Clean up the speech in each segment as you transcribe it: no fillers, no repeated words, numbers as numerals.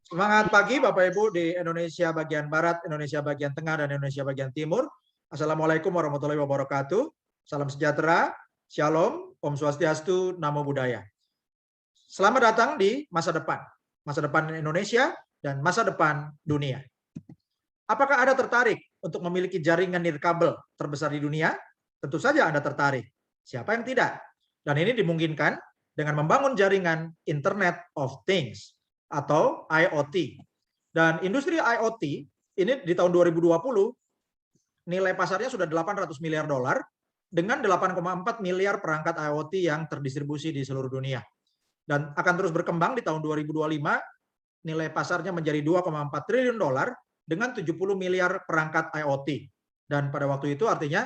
Semangat pagi Bapak Ibu di Indonesia bagian Barat, Indonesia bagian Tengah, dan Indonesia bagian Timur. Assalamualaikum warahmatullahi wabarakatuh. Salam sejahtera, Shalom, Om Swastiastu, Namo Buddhaya. Selamat datang di masa depan Indonesia dan masa depan dunia. Apakah Anda tertarik untuk memiliki jaringan nirkabel terbesar di dunia? Tentu saja Anda tertarik. Siapa yang tidak? Dan ini dimungkinkan dengan membangun jaringan Internet of Things atau IoT. Dan industri IoT ini di tahun 2020 nilai pasarnya sudah 800 miliar dolar dengan 8,4 miliar perangkat IoT yang terdistribusi di seluruh dunia. Dan akan terus berkembang di tahun 2025, nilai pasarnya menjadi 2,4 triliun dolar dengan 70 miliar perangkat IoT. Dan pada waktu itu artinya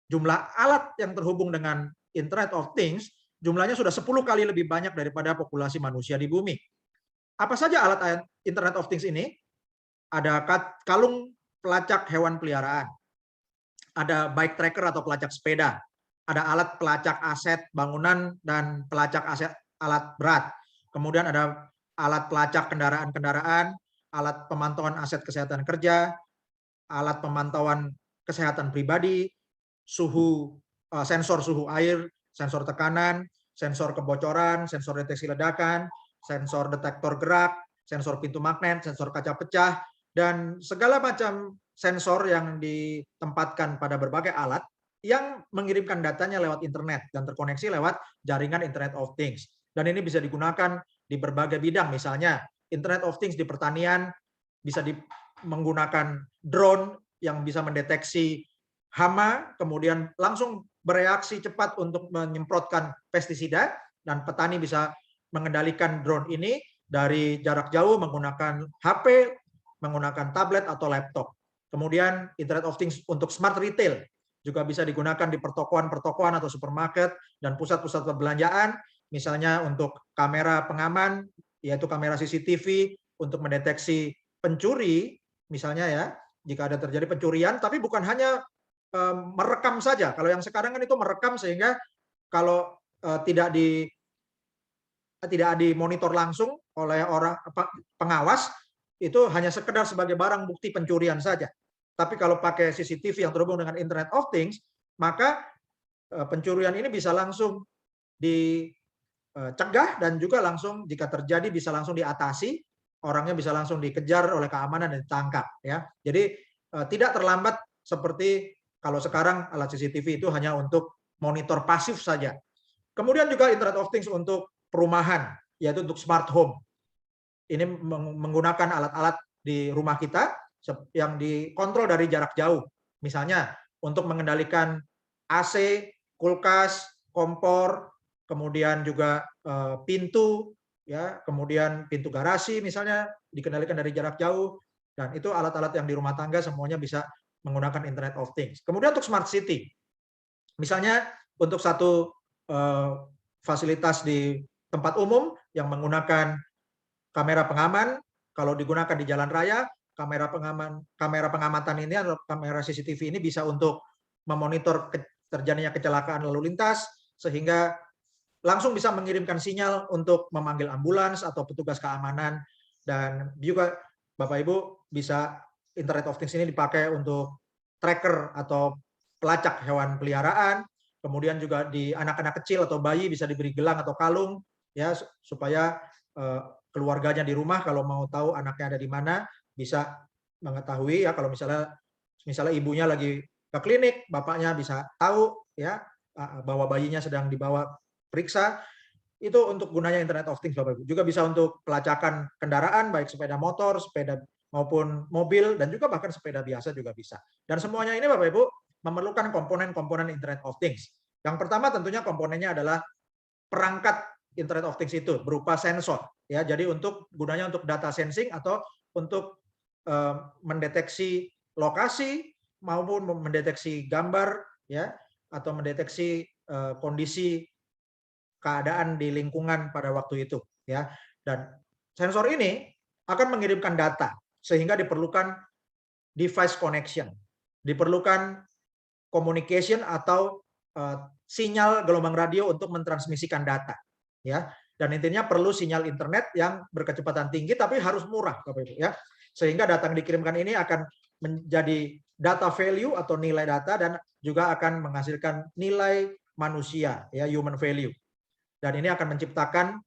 jumlah alat yang terhubung dengan Internet of Things jumlahnya sudah 10 kali lebih banyak daripada populasi manusia di bumi. Apa saja alat Internet of Things ini? Ada kalung pelacak hewan peliharaan, ada bike tracker atau pelacak sepeda, ada alat pelacak aset bangunan dan pelacak aset alat berat. Kemudian ada alat pelacak kendaraan-kendaraan, alat pemantauan aset kesehatan kerja, alat pemantauan kesehatan pribadi, sensor suhu air, sensor tekanan, sensor kebocoran, sensor deteksi ledakan, sensor detektor gerak, sensor pintu magnet, sensor kaca pecah, dan segala macam sensor yang ditempatkan pada berbagai alat yang mengirimkan datanya lewat internet dan terkoneksi lewat jaringan Internet of Things. Dan ini bisa digunakan di berbagai bidang, misalnya Internet of Things di pertanian, bisa menggunakan drone yang bisa mendeteksi hama, kemudian langsung bereaksi cepat untuk menyemprotkan pestisida, dan petani bisa mengendalikan drone ini dari jarak jauh menggunakan HP, menggunakan tablet atau laptop. Kemudian Internet of Things untuk smart retail juga bisa digunakan di pertokoan-pertokoan atau supermarket dan pusat-pusat perbelanjaan, misalnya untuk kamera pengaman, yaitu kamera CCTV untuk mendeteksi pencuri, misalnya ya, jika ada terjadi pencurian, tapi bukan hanya merekam saja. Kalau yang sekarang kan itu merekam sehingga kalau tidak dimonitor langsung oleh orang pengawas, itu hanya sekedar sebagai barang bukti pencurian saja. Tapi kalau pakai CCTV yang terhubung dengan Internet of Things, maka pencurian ini bisa langsung dicegah dan juga langsung jika terjadi bisa langsung diatasi, orangnya bisa langsung dikejar oleh keamanan dan ditangkap ya. Jadi tidak terlambat seperti kalau sekarang alat CCTV itu hanya untuk monitor pasif saja. Kemudian juga Internet of Things untuk perumahan, yaitu untuk smart home. Ini menggunakan alat-alat di rumah kita yang dikontrol dari jarak jauh. Misalnya untuk mengendalikan AC, kulkas, kompor, kemudian juga pintu, ya, kemudian pintu garasi misalnya dikendalikan dari jarak jauh, dan itu alat-alat yang di rumah tangga semuanya bisa menggunakan Internet of Things. Kemudian untuk smart city, misalnya untuk satu fasilitas di tempat umum yang menggunakan kamera pengaman, kalau digunakan di jalan raya, kamera pengamatan ini atau kamera CCTV ini bisa untuk memonitor terjadinya kecelakaan lalu lintas, sehingga langsung bisa mengirimkan sinyal untuk memanggil ambulans atau petugas keamanan. Dan juga Bapak Ibu bisa Internet of Things ini dipakai untuk tracker atau pelacak hewan peliharaan, kemudian juga di anak-anak kecil atau bayi bisa diberi gelang atau kalung ya, supaya keluarganya di rumah kalau mau tahu anaknya ada di mana bisa mengetahui ya. Kalau misalnya ibunya lagi ke klinik, bapaknya bisa tahu ya bahwa bayinya sedang dibawa periksa. Itu untuk gunanya Internet of Things Bapak Ibu. Juga bisa untuk pelacakan kendaraan, baik sepeda motor, sepeda maupun mobil, dan juga bahkan sepeda biasa juga bisa. Dan semuanya ini Bapak Ibu memerlukan komponen-komponen Internet of Things. Yang pertama tentunya komponennya adalah perangkat Internet of Things itu berupa sensor ya. Jadi gunanya untuk data sensing atau untuk mendeteksi lokasi maupun mendeteksi gambar ya, atau mendeteksi kondisi keadaan di lingkungan pada waktu itu ya. Dan sensor ini akan mengirimkan data sehingga diperlukan device connection, diperlukan communication atau sinyal gelombang radio untuk mentransmisikan data ya. Dan intinya perlu sinyal internet yang berkecepatan tinggi tapi harus murah, Bapak Ibu ya. Sehingga data yang dikirimkan ini akan menjadi data value atau nilai data dan juga akan menghasilkan nilai manusia ya, human value. Dan ini akan menciptakan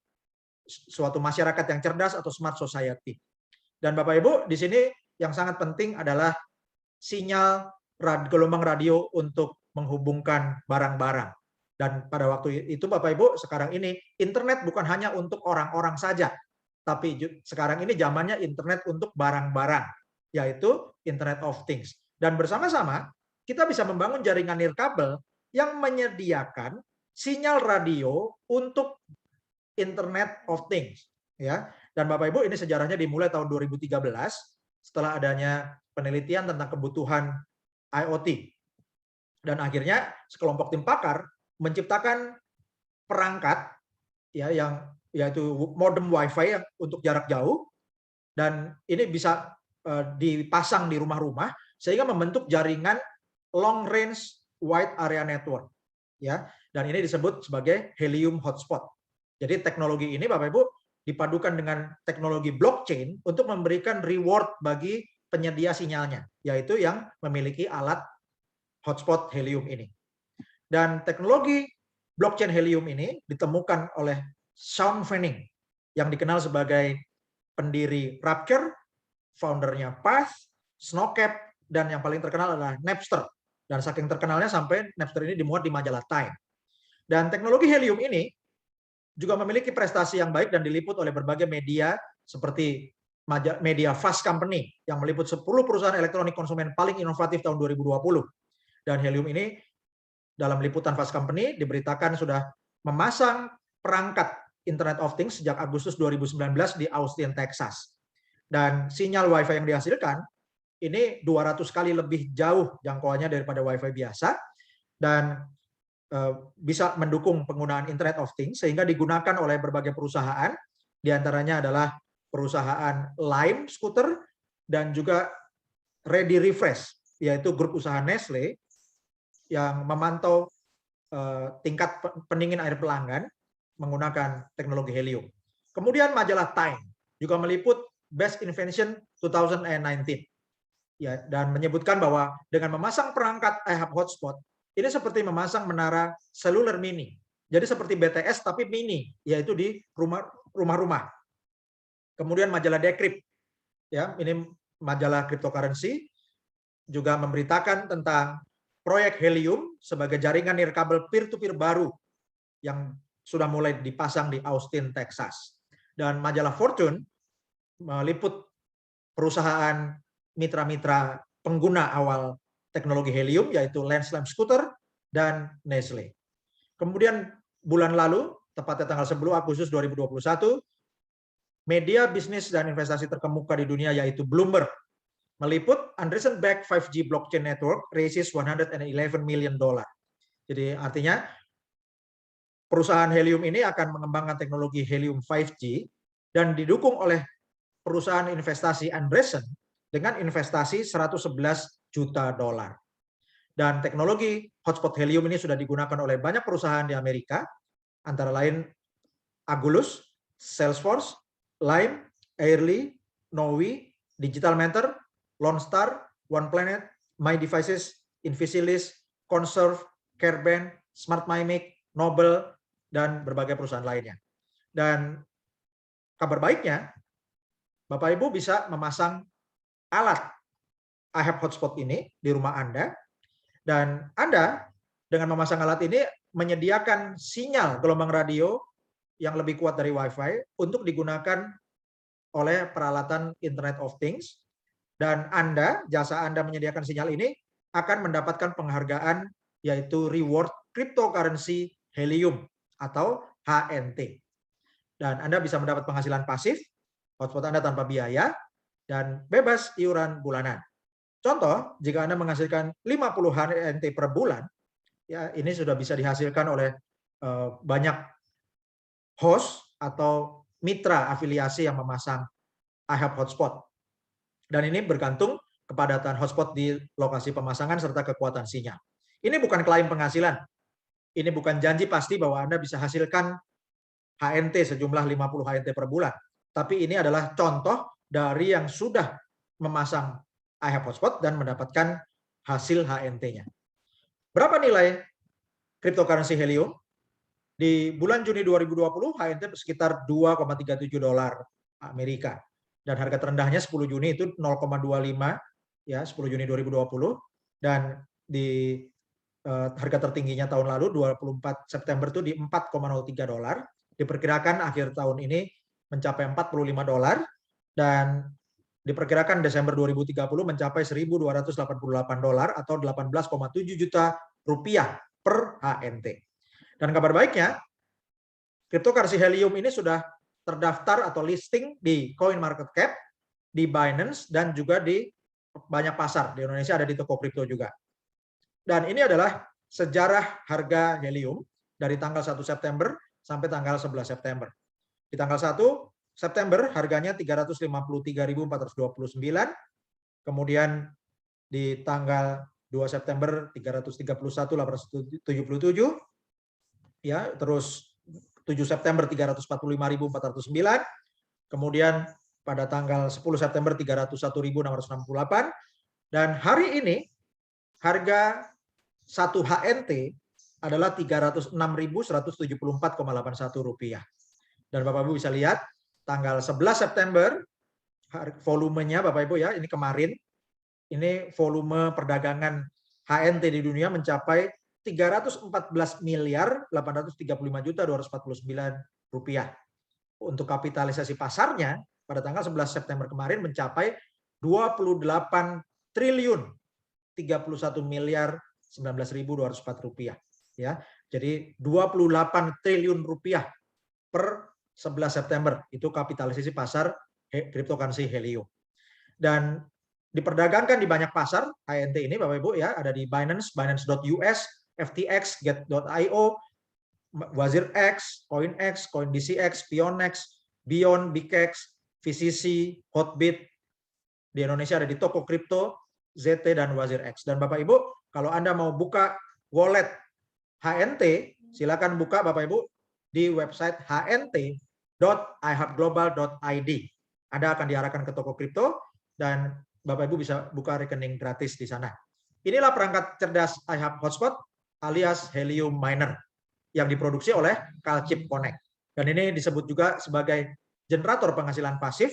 suatu masyarakat yang cerdas atau smart society. Dan Bapak Ibu, di sini yang sangat penting adalah sinyal gelombang radio untuk menghubungkan barang-barang. Dan pada waktu itu Bapak Ibu, sekarang ini internet bukan hanya untuk orang-orang saja, tapi sekarang ini zamannya internet untuk barang-barang, yaitu Internet of Things. Dan bersama-sama kita bisa membangun jaringan nirkabel yang menyediakan sinyal radio untuk Internet of Things, ya. Dan Bapak Ibu, ini sejarahnya dimulai tahun 2013 setelah adanya penelitian tentang kebutuhan IoT. Dan akhirnya sekelompok tim pakar menciptakan perangkat ya yang yaitu modem WiFi yang untuk jarak jauh, dan ini bisa dipasang di rumah-rumah sehingga membentuk jaringan long range wide area network ya, dan ini disebut sebagai helium hotspot. Jadi teknologi ini Bapak Ibu dipadukan dengan teknologi blockchain untuk memberikan reward bagi penyedia sinyalnya, yaitu yang memiliki alat hotspot helium ini. Dan teknologi blockchain helium ini ditemukan oleh Sean Fanning yang dikenal sebagai pendiri Rapture, foundernya Path, Snowcap, dan yang paling terkenal adalah Napster. Dan saking terkenalnya sampai Napster ini dimuat di majalah Time. Dan teknologi helium ini juga memiliki prestasi yang baik dan diliput oleh berbagai media seperti media Fast Company yang meliput 10 perusahaan elektronik konsumen paling inovatif tahun 2020. Dan helium ini dalam liputan Fast Company diberitakan sudah memasang perangkat Internet of Things sejak Agustus 2019 di Austin, Texas. Dan sinyal WiFi yang dihasilkan ini 200 kali lebih jauh jangkauannya daripada WiFi biasa dan bisa mendukung penggunaan Internet of Things sehingga digunakan oleh berbagai perusahaan, diantaranya adalah perusahaan Lime Scooter dan juga Ready Refresh, yaitu grup usaha Nestle yang memantau tingkat pendingin air pelanggan menggunakan teknologi helium. Kemudian majalah Time juga meliput Best Invention 2019 ya, dan menyebutkan bahwa dengan memasang perangkat iHub Hotspot ini seperti memasang menara seluler mini. Jadi seperti BTS tapi mini, yaitu di rumah-rumah. Kemudian majalah Decrypt ya, ini majalah cryptocurrency juga memberitakan tentang proyek helium sebagai jaringan nirkabel peer-to-peer baru yang sudah mulai dipasang di Austin, Texas. Dan majalah Fortune meliput perusahaan mitra-mitra pengguna awal teknologi helium, yaitu Lance Lime Scooter dan Nestle. Kemudian bulan lalu, tepatnya tanggal 10 Agustus 2021, media bisnis dan investasi terkemuka di dunia yaitu Bloomberg meliput Andreessen-backed 5G blockchain network raises $111 million. Jadi artinya perusahaan helium ini akan mengembangkan teknologi helium 5G dan didukung oleh perusahaan investasi Andreessen dengan investasi $111 juta. Dan teknologi hotspot helium ini sudah digunakan oleh banyak perusahaan di Amerika, antara lain Agulus, Salesforce, Lime, Airly, Nowi, Digital Matter, Lone Star, One Planet, My Devices, Invisilis, Conserve, Careband, Smart Mimic, Nobel, dan berbagai perusahaan lainnya. Dan kabar baiknya, Bapak Ibu bisa memasang alat iHub Hotspot ini di rumah Anda, dan Anda dengan memasang alat ini menyediakan sinyal gelombang radio yang lebih kuat dari WiFi untuk digunakan oleh peralatan Internet of Things, dan jasa Anda menyediakan sinyal ini akan mendapatkan penghargaan yaitu Reward Cryptocurrency Helium atau HNT. Dan Anda bisa mendapat penghasilan pasif, hotspot Anda tanpa biaya, dan bebas iuran bulanan. Contoh, jika Anda menghasilkan 50 HNT per bulan, ya ini sudah bisa dihasilkan oleh banyak host atau mitra afiliasi yang memasang iHub Hotspot. Dan ini bergantung kepadatan hotspot di lokasi pemasangan serta kekuatan sinyal. Ini bukan klaim penghasilan. Ini bukan janji pasti bahwa Anda bisa hasilkan HNT sejumlah 50 HNT per bulan. Tapi ini adalah contoh dari yang sudah memasang iHub Hotspot dan mendapatkan hasil HNT-nya. Berapa nilai cryptocurrency Helium? Di bulan Juni 2020 HNT sekitar 2,37 dolar Amerika. Dan harga terendahnya 10 Juni itu 0,25 ya, 10 Juni 2020, dan di harga tertingginya tahun lalu 24 September itu di 4,03 dolar. Diperkirakan akhir tahun ini mencapai 45 dolar, dan diperkirakan Desember 2030 mencapai 1.288 dolar atau 18,7 juta rupiah per HNT. Dan kabar baiknya, cryptocurrency Helium ini sudah terdaftar atau listing di CoinMarketCap, di Binance, dan juga di banyak pasar. Di Indonesia ada di toko kripto juga. Dan ini adalah sejarah harga Helium dari tanggal 1 September sampai tanggal 11 September. Di tanggal 1 September harganya 353.429, kemudian di tanggal 2 September 331.877, ya, terus 7 September 345.409, kemudian pada tanggal 10 September 301.668, dan hari ini harga 1 HNT adalah 306.174,81 rupiah. Dan Bapak Ibu bisa lihat tanggal 11 September volumenya, Bapak Ibu ya, ini kemarin, ini volume perdagangan HNT di dunia mencapai 314.835.249 rupiah. Untuk kapitalisasi pasarnya pada tanggal 11 September kemarin mencapai 28 triliun 31 miliar 19.204 rupiah, ya. Jadi 28 triliun rupiah per 11 September itu kapitalisasi pasar cryptocurrency Helium. Dan diperdagangkan di banyak pasar HNT ini, Bapak Ibu ya, ada di Binance, binance.us, FTX, Get.io, WazirX, CoinX, CoinDCX, Pionex, Bion, BigX, VCC, Hotbit. Di Indonesia ada di toko kripto, ZT, dan WazirX. Dan Bapak Ibu, kalau Anda mau buka wallet HNT, silakan buka Bapak Ibu di website hnt.ihubglobal.id. Anda akan diarahkan ke toko kripto dan Bapak Ibu bisa buka rekening gratis di sana. Inilah perangkat cerdas iHub Hotspot alias Helium Miner yang diproduksi oleh Calchip Connect. Dan ini disebut juga sebagai generator penghasilan pasif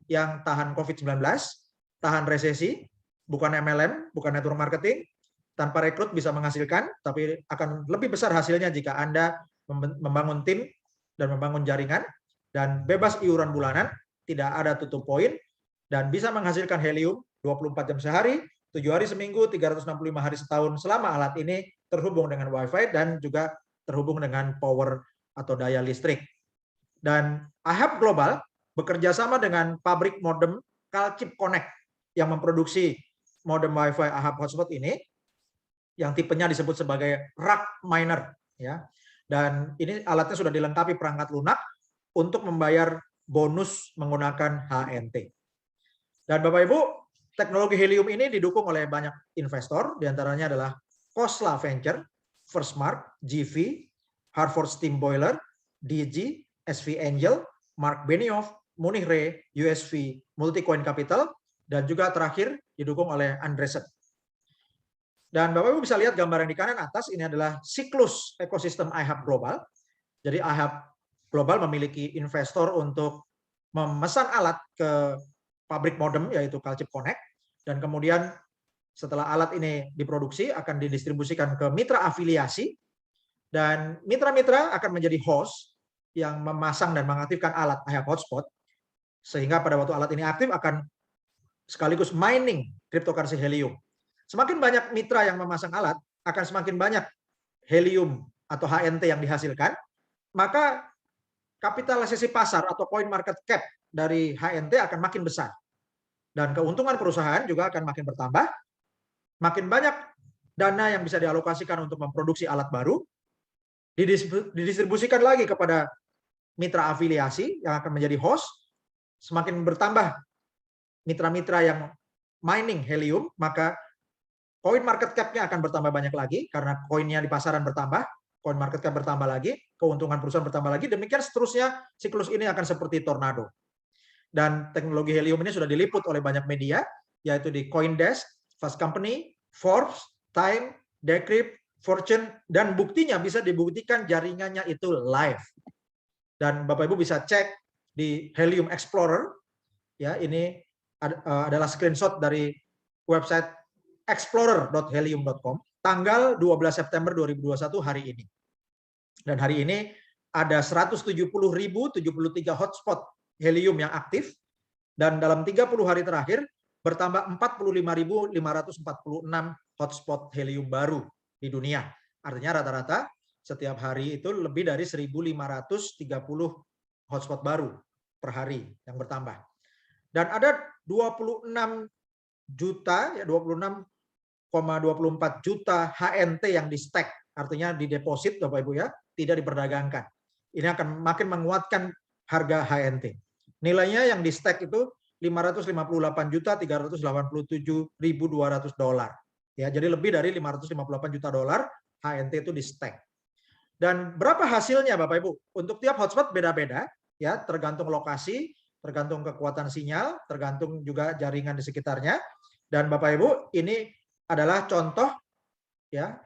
yang tahan COVID-19, tahan resesi, bukan MLM, bukan network marketing, tanpa rekrut bisa menghasilkan, tapi akan lebih besar hasilnya jika Anda membangun tim dan membangun jaringan, dan bebas iuran bulanan, tidak ada tutup poin, dan bisa menghasilkan helium 24 jam sehari, 7 hari seminggu, 365 hari setahun selama alat ini terhubung dengan Wi-Fi dan juga terhubung dengan power atau daya listrik. Dan iHub Global bekerja sama dengan pabrik modem Calchip Connect yang memproduksi modem Wi-Fi iHub Hotspot ini, yang tipenya disebut sebagai rack miner, ya. Dan ini alatnya sudah dilengkapi perangkat lunak untuk membayar bonus menggunakan HNT. Dan Bapak Ibu, teknologi helium ini didukung oleh banyak investor, diantaranya adalah Khosla Venture, Firstmark, GV, Hartford Steam Boiler, DG, SV Angel, Mark Benioff, Munich Re, USV, Multicoin Capital, dan juga terakhir didukung oleh Andreessen. Dan Bapak Ibu bisa lihat gambar yang di kanan atas, ini adalah siklus ekosistem iHub Global. Jadi iHub Global memiliki investor untuk memesan alat ke pabrik modem, yaitu Calchip Connect, dan kemudian setelah alat ini diproduksi akan didistribusikan ke mitra afiliasi, dan mitra-mitra akan menjadi host yang memasang dan mengaktifkan alat iHub Hotspot, sehingga pada waktu alat ini aktif akan sekaligus mining cryptocurrency helium. Semakin banyak mitra yang memasang alat, akan semakin banyak helium atau HNT yang dihasilkan, maka kapitalisasi pasar atau coin market cap dari HNT akan makin besar. Dan keuntungan perusahaan juga akan makin bertambah, makin banyak dana yang bisa dialokasikan untuk memproduksi alat baru, didistribusikan lagi kepada mitra afiliasi yang akan menjadi host, semakin bertambah mitra-mitra yang mining helium, maka coin market cap-nya akan bertambah banyak lagi karena koinnya di pasaran bertambah, CoinMarketCap bertambah lagi, keuntungan perusahaan bertambah lagi, demikian seterusnya siklus ini akan seperti tornado. Dan teknologi helium ini sudah diliput oleh banyak media, yaitu di CoinDesk, Fast Company, Forbes, Time, Decrypt, Fortune, dan buktinya bisa dibuktikan jaringannya itu live. Dan Bapak Ibu bisa cek di Helium Explorer, ya ini adalah screenshot dari website explorer.helium.com tanggal 12 September 2021 hari ini. Dan hari ini ada 170.073 hotspot helium yang aktif, dan dalam 30 hari terakhir bertambah 45.546 hotspot helium baru di dunia. Artinya rata-rata setiap hari itu lebih dari 1.530 hotspot baru per hari yang bertambah. Dan ada 26 juta, ya 26,24 juta HNT yang di stack, artinya di deposit Bapak Ibu ya, tidak diperdagangkan. Ini akan makin menguatkan harga HNT. Nilainya yang di stack itu 558.387.200 dolar. Ya, jadi lebih dari 558 juta dolar HNT itu di stack. Dan berapa hasilnya Bapak Ibu? Untuk tiap hotspot beda-beda, ya, tergantung lokasi, tergantung kekuatan sinyal, tergantung juga jaringan di sekitarnya. Dan Bapak Ibu, ini adalah contoh ya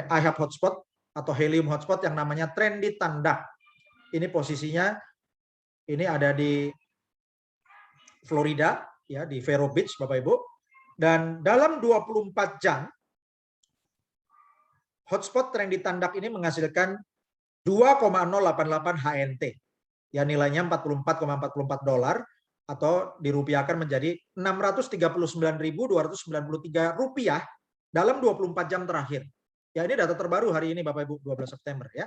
iHub hotspot atau helium hotspot yang namanya Trendy Tandak. Ini posisinya ini ada di Florida, ya, di Vero Beach Bapak Ibu. Dan dalam 24 jam hotspot Trendy Tandak ini menghasilkan 2,088 HNT. Ya, nilainya 44,44 dolar atau dirupiahkan menjadi 639.293 rupiah dalam 24 jam terakhir. Ya, ini data terbaru hari ini Bapak Ibu, 12 September ya.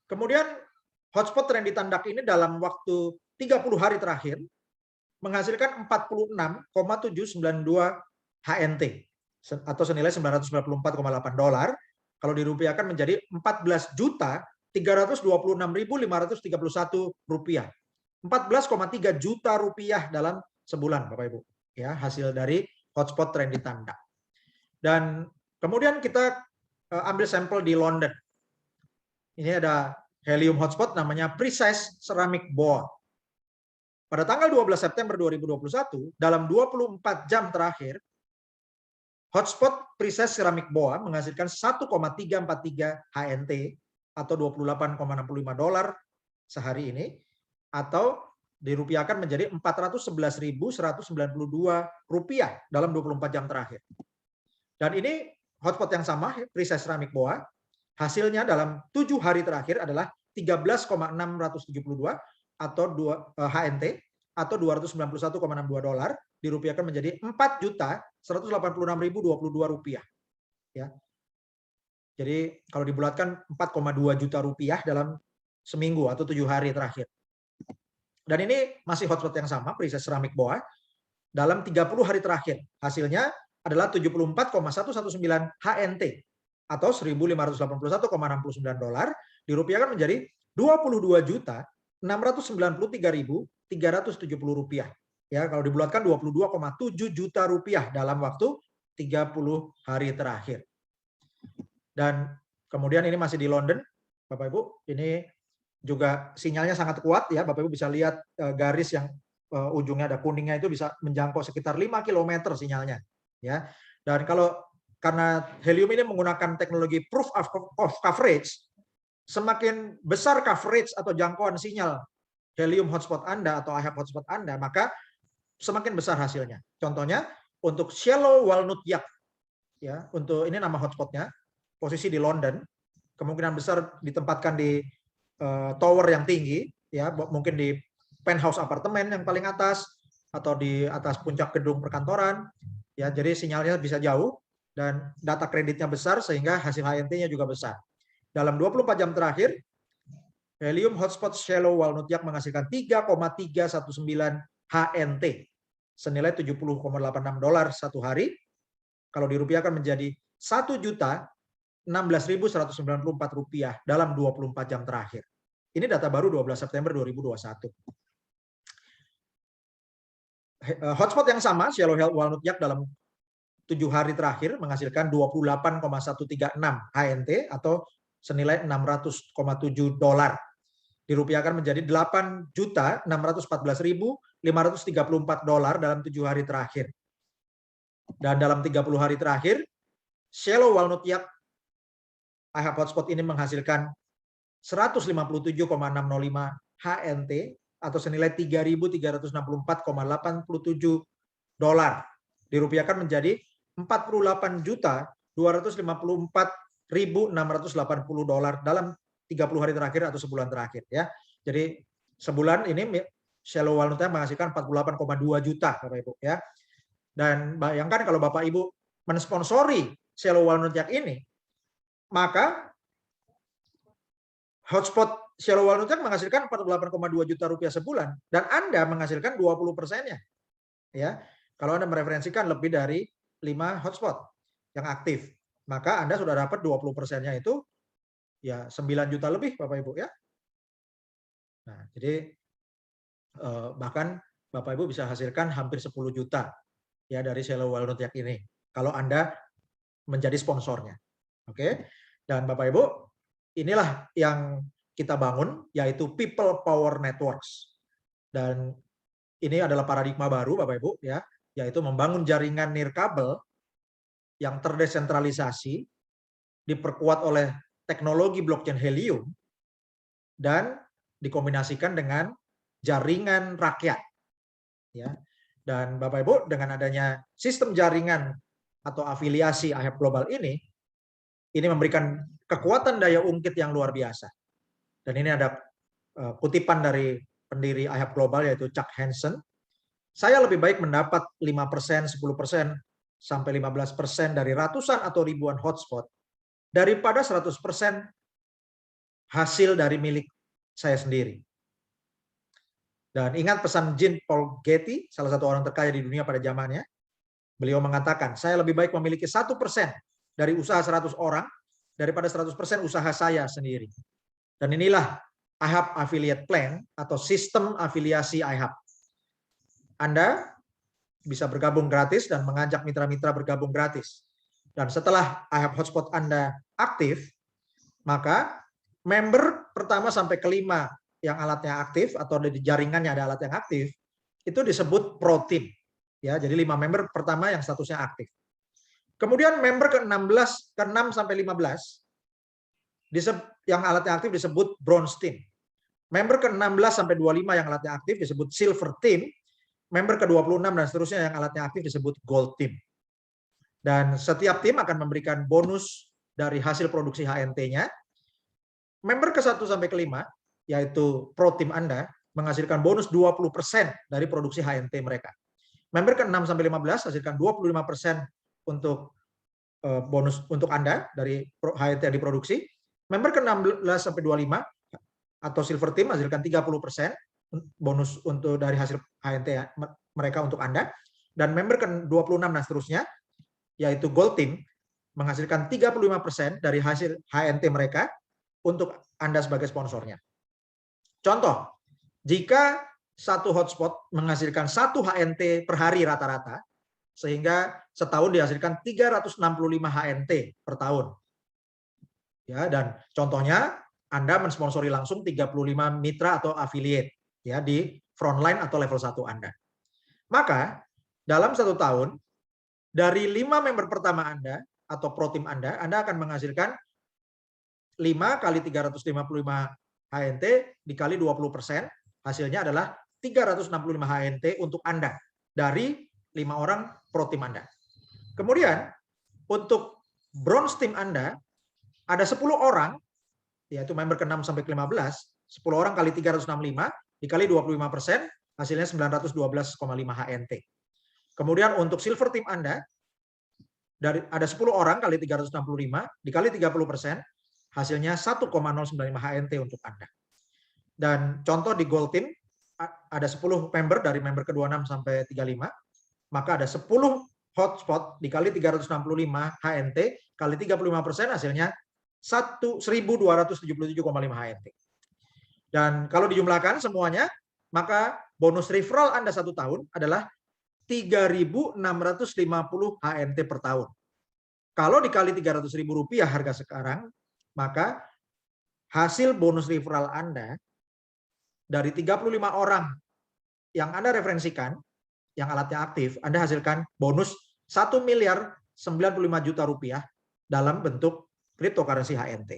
Kemudian hotspot Trendy Tandak ini dalam waktu 30 hari terakhir menghasilkan 46,792 HNT atau senilai 994,8 dolar. Kalau dirupiahkan menjadi 14.326.531 rupiah. 14,3 juta rupiah dalam sebulan Bapak Ibu. Ya, hasil dari hotspot Trendy Tandak. Dan kemudian kita ambil sampel di London. Ini ada helium hotspot namanya Precise Ceramic Boa. Pada tanggal 12 September 2021, dalam 24 jam terakhir, hotspot Precise Ceramic Boa menghasilkan 1,343 HNT atau 28,65 dolar sehari ini, atau dirupiahkan menjadi 411.192 rupiah dalam 24 jam terakhir. Dan ini hotspot yang sama, Precise Ceramic Boa, hasilnya dalam 7 hari terakhir adalah 13,672 atau HNT atau 291,62 dolar, dirupiahkan menjadi 4.186.022 rupiah. Ya. Jadi kalau dibulatkan 4,2 juta rupiah dalam seminggu atau 7 hari terakhir. Dan ini masih hotspot yang sama, Precise Ceramic Boa, dalam 30 hari terakhir. Hasilnya adalah 74,119 HNT atau 1.581,69 dolar, dirupiahkan menjadi 22.693.370 rupiah. Ya, kalau dibulatkan 22,7 juta rupiah dalam waktu 30 hari terakhir. Dan kemudian ini masih di London, Bapak Ibu. Ini juga sinyalnya sangat kuat ya, Bapak Ibu bisa lihat garis yang ujungnya ada kuningnya itu bisa menjangkau sekitar 5 km sinyalnya. Ya. Dan karena helium ini menggunakan teknologi proof of coverage, semakin besar coverage atau jangkauan sinyal helium hotspot Anda atau iHub hotspot Anda, maka semakin besar hasilnya. Contohnya untuk Shallow Walnut Yak, ya, untuk ini nama hotspotnya, posisi di London, kemungkinan besar ditempatkan di tower yang tinggi, ya, mungkin di penthouse apartemen yang paling atas atau di atas puncak gedung perkantoran, ya, jadi sinyalnya bisa jauh dan data kreditnya besar sehingga hasil HNT-nya juga besar. Dalam 24 jam terakhir, helium hotspot Shallow Walnut Yak menghasilkan 3,319 HNT senilai 70,86 dolar satu hari. Kalau dirupiahkan menjadi 1.016.194 rupiah dalam 24 jam terakhir. Ini data baru 12 September 2021. Hotspot yang sama, Shallow Walnut Yak dalam 7 hari terakhir menghasilkan 28,136 HNT atau senilai $600,7 dirupiahkan menjadi $8.614.534 dalam 7 hari terakhir. Dan dalam 30 hari terakhir, Shallow Walnut Yak IHAB hotspot ini menghasilkan 157,605 HNT atau senilai $3.364,87 dirupiahkan menjadi $48.254.680 dalam 30 hari terakhir atau sebulan terakhir ya. Jadi sebulan ini Shallow Walnut Yak menghasilkan 48,2 juta Bapak Ibu ya. Dan bayangkan kalau Bapak Ibu mensponsori Shallow Walnut Yak ini, maka hotspot Shallow Walnut Yak menghasilkan 48,2 juta rupiah sebulan dan Anda menghasilkan 20%-nya. Ya. Kalau Anda mereferensikan lebih dari 5 hotspot yang aktif, maka Anda sudah dapat 20%-nya itu ya 9 juta lebih Bapak Ibu ya. Nah, jadi bahkan Bapak Ibu bisa hasilkan hampir 10 juta ya dari Shallow Walnut Yak ini kalau Anda menjadi sponsornya. Oke. Dan Bapak Ibu, inilah yang kita bangun yaitu People Power Networks. Dan ini adalah paradigma baru Bapak Ibu ya, yaitu membangun jaringan nirkabel yang terdesentralisasi diperkuat oleh teknologi blockchain Helium dan dikombinasikan dengan jaringan rakyat. Ya. Dan Bapak Ibu, dengan adanya sistem jaringan atau afiliasi IHAB Global ini memberikan kekuatan daya ungkit yang luar biasa. Dan ini ada kutipan dari pendiri IHAB Global yaitu Chuck Hansen. Saya lebih baik mendapat 5%, 10%, sampai 15% dari ratusan atau ribuan hotspot daripada 100% hasil dari milik saya sendiri. Dan ingat pesan Jean Paul Getty, salah satu orang terkaya di dunia pada zamannya. Beliau mengatakan, saya lebih baik memiliki 1% dari usaha 100 orang daripada 100% usaha saya sendiri. Dan inilah IHAB Affiliate Plan atau sistem afiliasi IHAB. Anda bisa bergabung gratis dan mengajak mitra-mitra bergabung gratis. Dan setelah IHAB hotspot Anda aktif, maka member pertama sampai kelima yang alatnya aktif atau di jaringannya ada alat yang aktif, itu disebut pro team. Ya, jadi 5 member pertama yang statusnya aktif. Kemudian member ke-16, ke-6 sampai 15 yang alatnya aktif disebut bronze team. Member ke-16 sampai 25 yang alatnya aktif disebut silver team. Member ke-26 dan seterusnya yang alatnya aktif disebut gold team. Dan setiap tim akan memberikan bonus dari hasil produksi HNT-nya. Member ke-1 sampai ke-5, yaitu pro team Anda, menghasilkan bonus 20% dari produksi HNT mereka. Member ke-6 sampai 15 hasilkan 25% untuk bonus untuk Anda dari HNT yang diproduksi. Member ke-16 sampai 25 atau silver team hasilkan 30% bonus untuk dari hasil HNT mereka untuk Anda. Dan member ke-26 dan seterusnya, yaitu gold team, menghasilkan 35% dari hasil HNT mereka untuk Anda sebagai sponsornya. Contoh, jika satu hotspot menghasilkan 1 HNT per hari rata-rata, sehingga setahun dihasilkan 365 HNT per tahun. Ya, dan contohnya Anda mensponsori langsung 35 mitra atau affiliate ya di frontline atau level 1 Anda. Maka dalam 1 tahun dari 5 member pertama Anda atau pro team Anda akan menghasilkan 5 kali 355 HNT dikali 20%, hasilnya adalah 365 HNT untuk Anda dari 5 orang pro team Anda. Kemudian untuk bronze team Anda ada 10 orang, yaitu member ke-6 sampai ke-15, 10 orang kali 365 dikali 25%, hasilnya 912,5 HNT. Kemudian untuk silver team Anda ada 10 orang kali 365 dikali 30%, hasilnya 1,095 HNT untuk Anda. Dan contoh di gold team ada 10 member dari member ke-26 sampai 35, maka ada 10 hotspot dikali 365 HNT kali 35%, hasilnya 1.277,5 HNT. Dan kalau dijumlahkan semuanya, maka bonus referral Anda 1 tahun adalah 3.650 HNT per tahun. Kalau dikali 300.000 rupiah harga sekarang, maka hasil bonus referral Anda dari 35 orang yang Anda referensikan, yang alatnya aktif, Anda hasilkan bonus 1 miliar 95 juta rupiah dalam bentuk cryptocurrency HNT.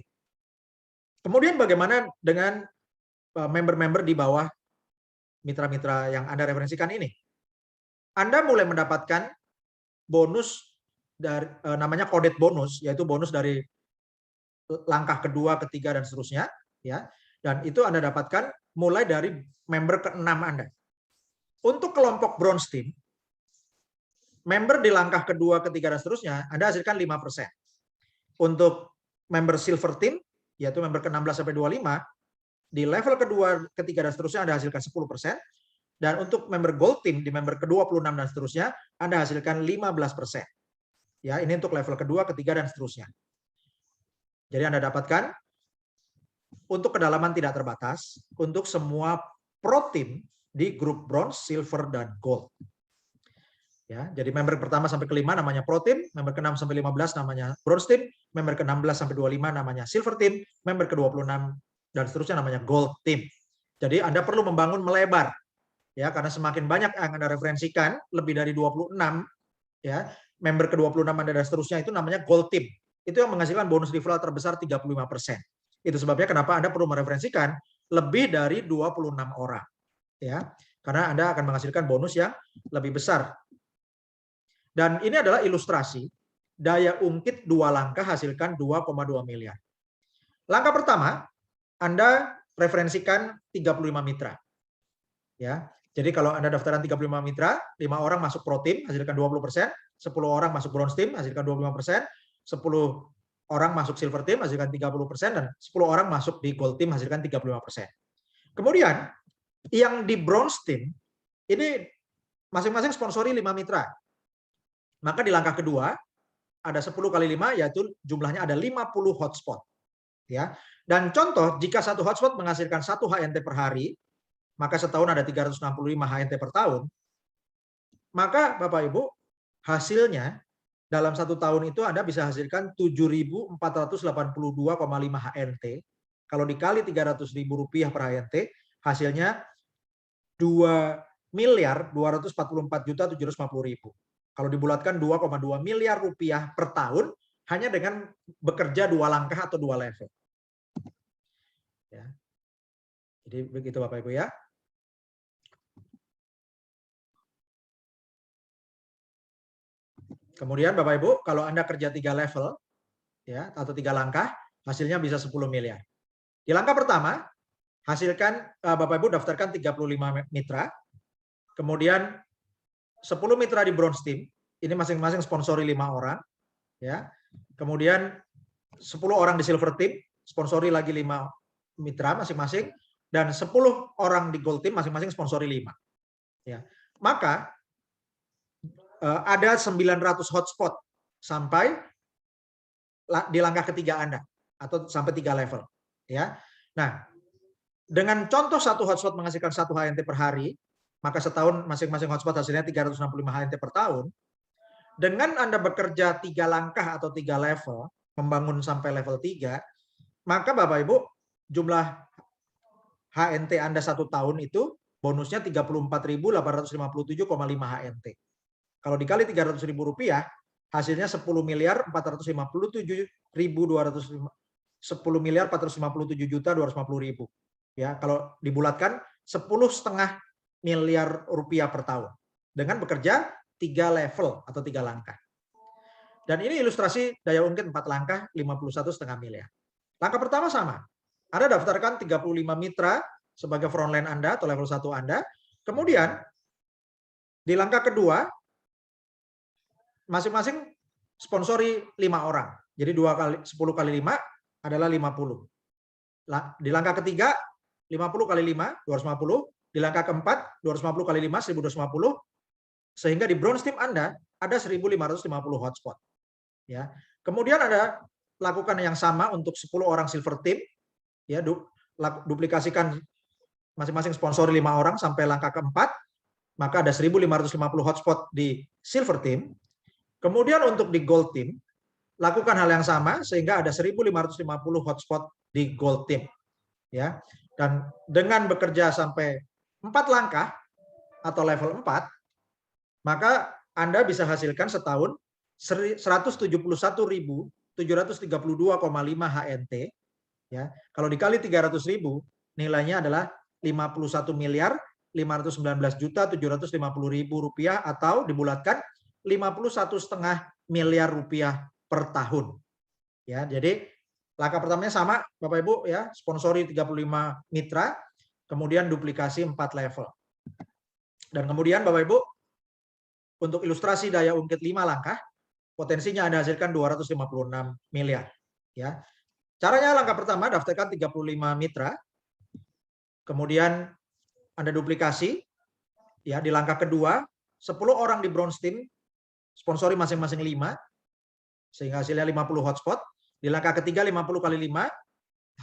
Kemudian bagaimana dengan member-member di bawah mitra-mitra yang Anda referensikan ini? Anda mulai mendapatkan bonus dari namanya coded bonus, yaitu bonus dari langkah kedua, ketiga, dan seterusnya, ya. Dan itu Anda dapatkan mulai dari member ke-6 Anda. Untuk kelompok bronze team, member di langkah kedua, ketiga, dan seterusnya, Anda hasilkan 5%. Untuk member silver team, yaitu member ke-16 sampai 25, di level kedua, ketiga, dan seterusnya Anda hasilkan 10%. Dan untuk member gold team, di member ke-26 dan seterusnya, Anda hasilkan 15%. Ya, ini untuk level kedua, ketiga, dan seterusnya. Jadi Anda dapatkan untuk kedalaman tidak terbatas untuk semua pro team di grup bronze, silver, dan gold. Ya, jadi member pertama sampai ke-5 namanya pro team, member ke-6 sampai 15 namanya bronze team, member ke-16 sampai 25 namanya silver team, member ke-26 dan seterusnya namanya gold team. Jadi Anda perlu membangun melebar. Ya, karena semakin banyak yang Anda referensikan, lebih dari 26, ya, member ke-26 Anda dan seterusnya itu namanya gold team. Itu yang menghasilkan bonus referral terbesar 35%. Itu sebabnya kenapa Anda perlu mereferensikan lebih dari 26 orang. Ya, karena Anda akan menghasilkan bonus yang lebih besar. Dan ini adalah ilustrasi daya ungkit 2 langkah hasilkan 2,2 miliar. Langkah pertama, Anda referensikan 35 mitra. Ya. Jadi kalau Anda daftaran 35 mitra, 5 orang masuk pro team hasilkan 20%, 10 orang masuk bronze team hasilkan 25%, 10 orang masuk silver team hasilkan 30%, dan 10 orang masuk di gold team hasilkan 35%. Kemudian yang di bronze team ini masing-masing sponsori 5 mitra. Maka di langkah kedua ada 10 kali 5, yaitu jumlahnya ada 50 hotspot. Ya. Dan contoh, jika satu hotspot menghasilkan 1 HNT per hari, maka setahun ada 365 HNT per tahun, maka Bapak Ibu hasilnya dalam 1 tahun itu Anda bisa hasilkan 7.482,5 HNT. Kalau dikali 300.000 rupiah per HNT, hasilnya 2.244.750.000. Kalau dibulatkan 2,2 miliar rupiah per tahun hanya dengan bekerja 2 langkah atau 2 level. Ya. Jadi begitu Bapak Ibu ya. Kemudian Bapak Ibu, kalau Anda kerja 3 level ya atau 3 langkah, hasilnya bisa 10 miliar. Di langkah pertama, hasilkan Bapak Ibu daftarkan 35 mitra. Kemudian 10 mitra di bronze team, ini masing-masing sponsori 5 orang, ya. Kemudian 10 orang di silver team, sponsori lagi 5 mitra masing-masing, dan 10 orang di gold team masing-masing sponsori 5. Ya. Maka ada 900 hotspot sampai di langkah ketiga Anda atau sampai 3 level, ya. Nah, dengan contoh satu hotspot menghasilkan 1 HNT per hari, maka setahun masing-masing hotspot hasilnya 365 HNT per tahun. Dengan Anda bekerja 3 langkah atau 3 level, membangun sampai level 3, maka Bapak Ibu jumlah HNT Anda 1 tahun itu bonusnya 34.857,5 HNT. Kalau dikali 300.000 rupiah, hasilnya 10 miliar 457.200 10 miliar 457 juta 250 ribu. Ya, kalau dibulatkan 10,5 miliar rupiah per tahun dengan bekerja 3 level atau 3 langkah. Dan ini ilustrasi daya ungkit 4 langkah 51,5 miliar. Langkah pertama sama. Anda daftarkan 35 mitra sebagai frontline Anda atau level 1 Anda. Kemudian di langkah kedua masing-masing sponsori 5 orang. Jadi 10 kali 5 adalah 50. Di langkah ketiga 50 kali 5 250, di langkah keempat 250 kali 5 1250, sehingga di bronze team Anda ada 1550 hotspot. Ya. Kemudian Anda lakukan yang sama untuk 10 orang silver team, ya, duplikasikan masing-masing sponsori 5 orang sampai langkah keempat, maka ada 1550 hotspot di silver team. Kemudian untuk di gold team, lakukan hal yang sama sehingga ada 1550 hotspot di Gold Team. Ya. Dan dengan bekerja sampai 4 langkah atau level 4, maka Anda bisa hasilkan setahun 171.732,5 HNT. Ya. Kalau dikali 300.000, nilainya adalah 51.519.750.000 rupiah, atau dibulatkan 51,5 miliar rupiah per tahun. Ya, jadi langkah pertamanya sama, Bapak Ibu, ya, sponsori 35 mitra, kemudian duplikasi 4 level. Dan kemudian Bapak Ibu, untuk ilustrasi daya ungkit 5 langkah, potensinya Anda hasilkan 256 miliar. Ya. Caranya langkah pertama, daftarkan 35 mitra, kemudian Anda duplikasi. Ya, di langkah kedua, 10 orang di bronze team, sponsori masing-masing 5, sehingga hasilnya 50 hotspot. Di langkah ketiga 50 kali 5,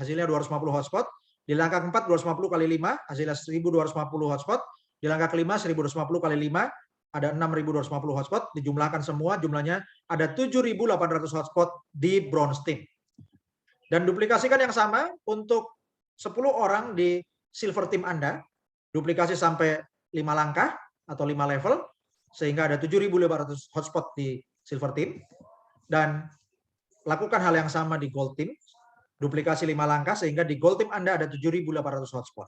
hasilnya 250 hotspot. Di langkah keempat 250 kali 5, hasilnya 1250 hotspot. Di langkah kelima 1250 kali 5, ada 6250 hotspot. Dijumlahkan semua, jumlahnya ada 7800 hotspot di bronze team. Dan duplikasikan yang sama untuk 10 orang di silver team Anda. Duplikasi sampai 5 langkah atau 5 level, sehingga ada 7500 hotspot di silver team. Dan lakukan hal yang sama di gold team, duplikasi 5 langkah, sehingga di gold team Anda ada 7800 hotspot.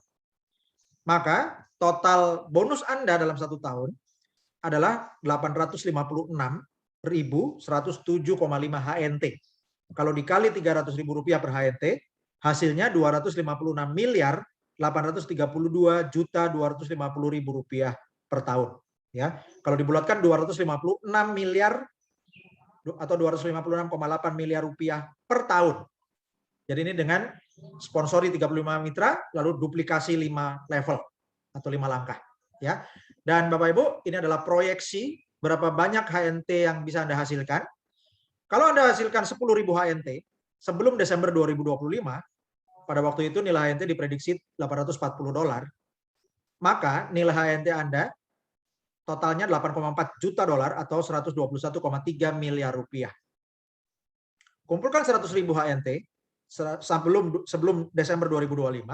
Maka total bonus Anda dalam 1 tahun adalah 856.107,5 HNT. Kalau dikali 300.000 rupiah per HNT, hasilnya 256.832.250.000 rupiah per tahun. Ya, kalau dibulatkan 256 miliar atau 256,8 miliar rupiah per tahun. Jadi ini dengan sponsori 35 mitra, lalu duplikasi 5 level atau 5 langkah. Ya. Dan Bapak Ibu, ini adalah proyeksi berapa banyak HNT yang bisa Anda hasilkan. Kalau Anda hasilkan 10.000 HNT sebelum Desember 2025, pada waktu itu nilai HNT diprediksi $840, maka nilai HNT Anda totalnya $8,4 juta atau 121,3 miliar rupiah. Kumpulkan 100.000 HNT sebelum Desember 2025,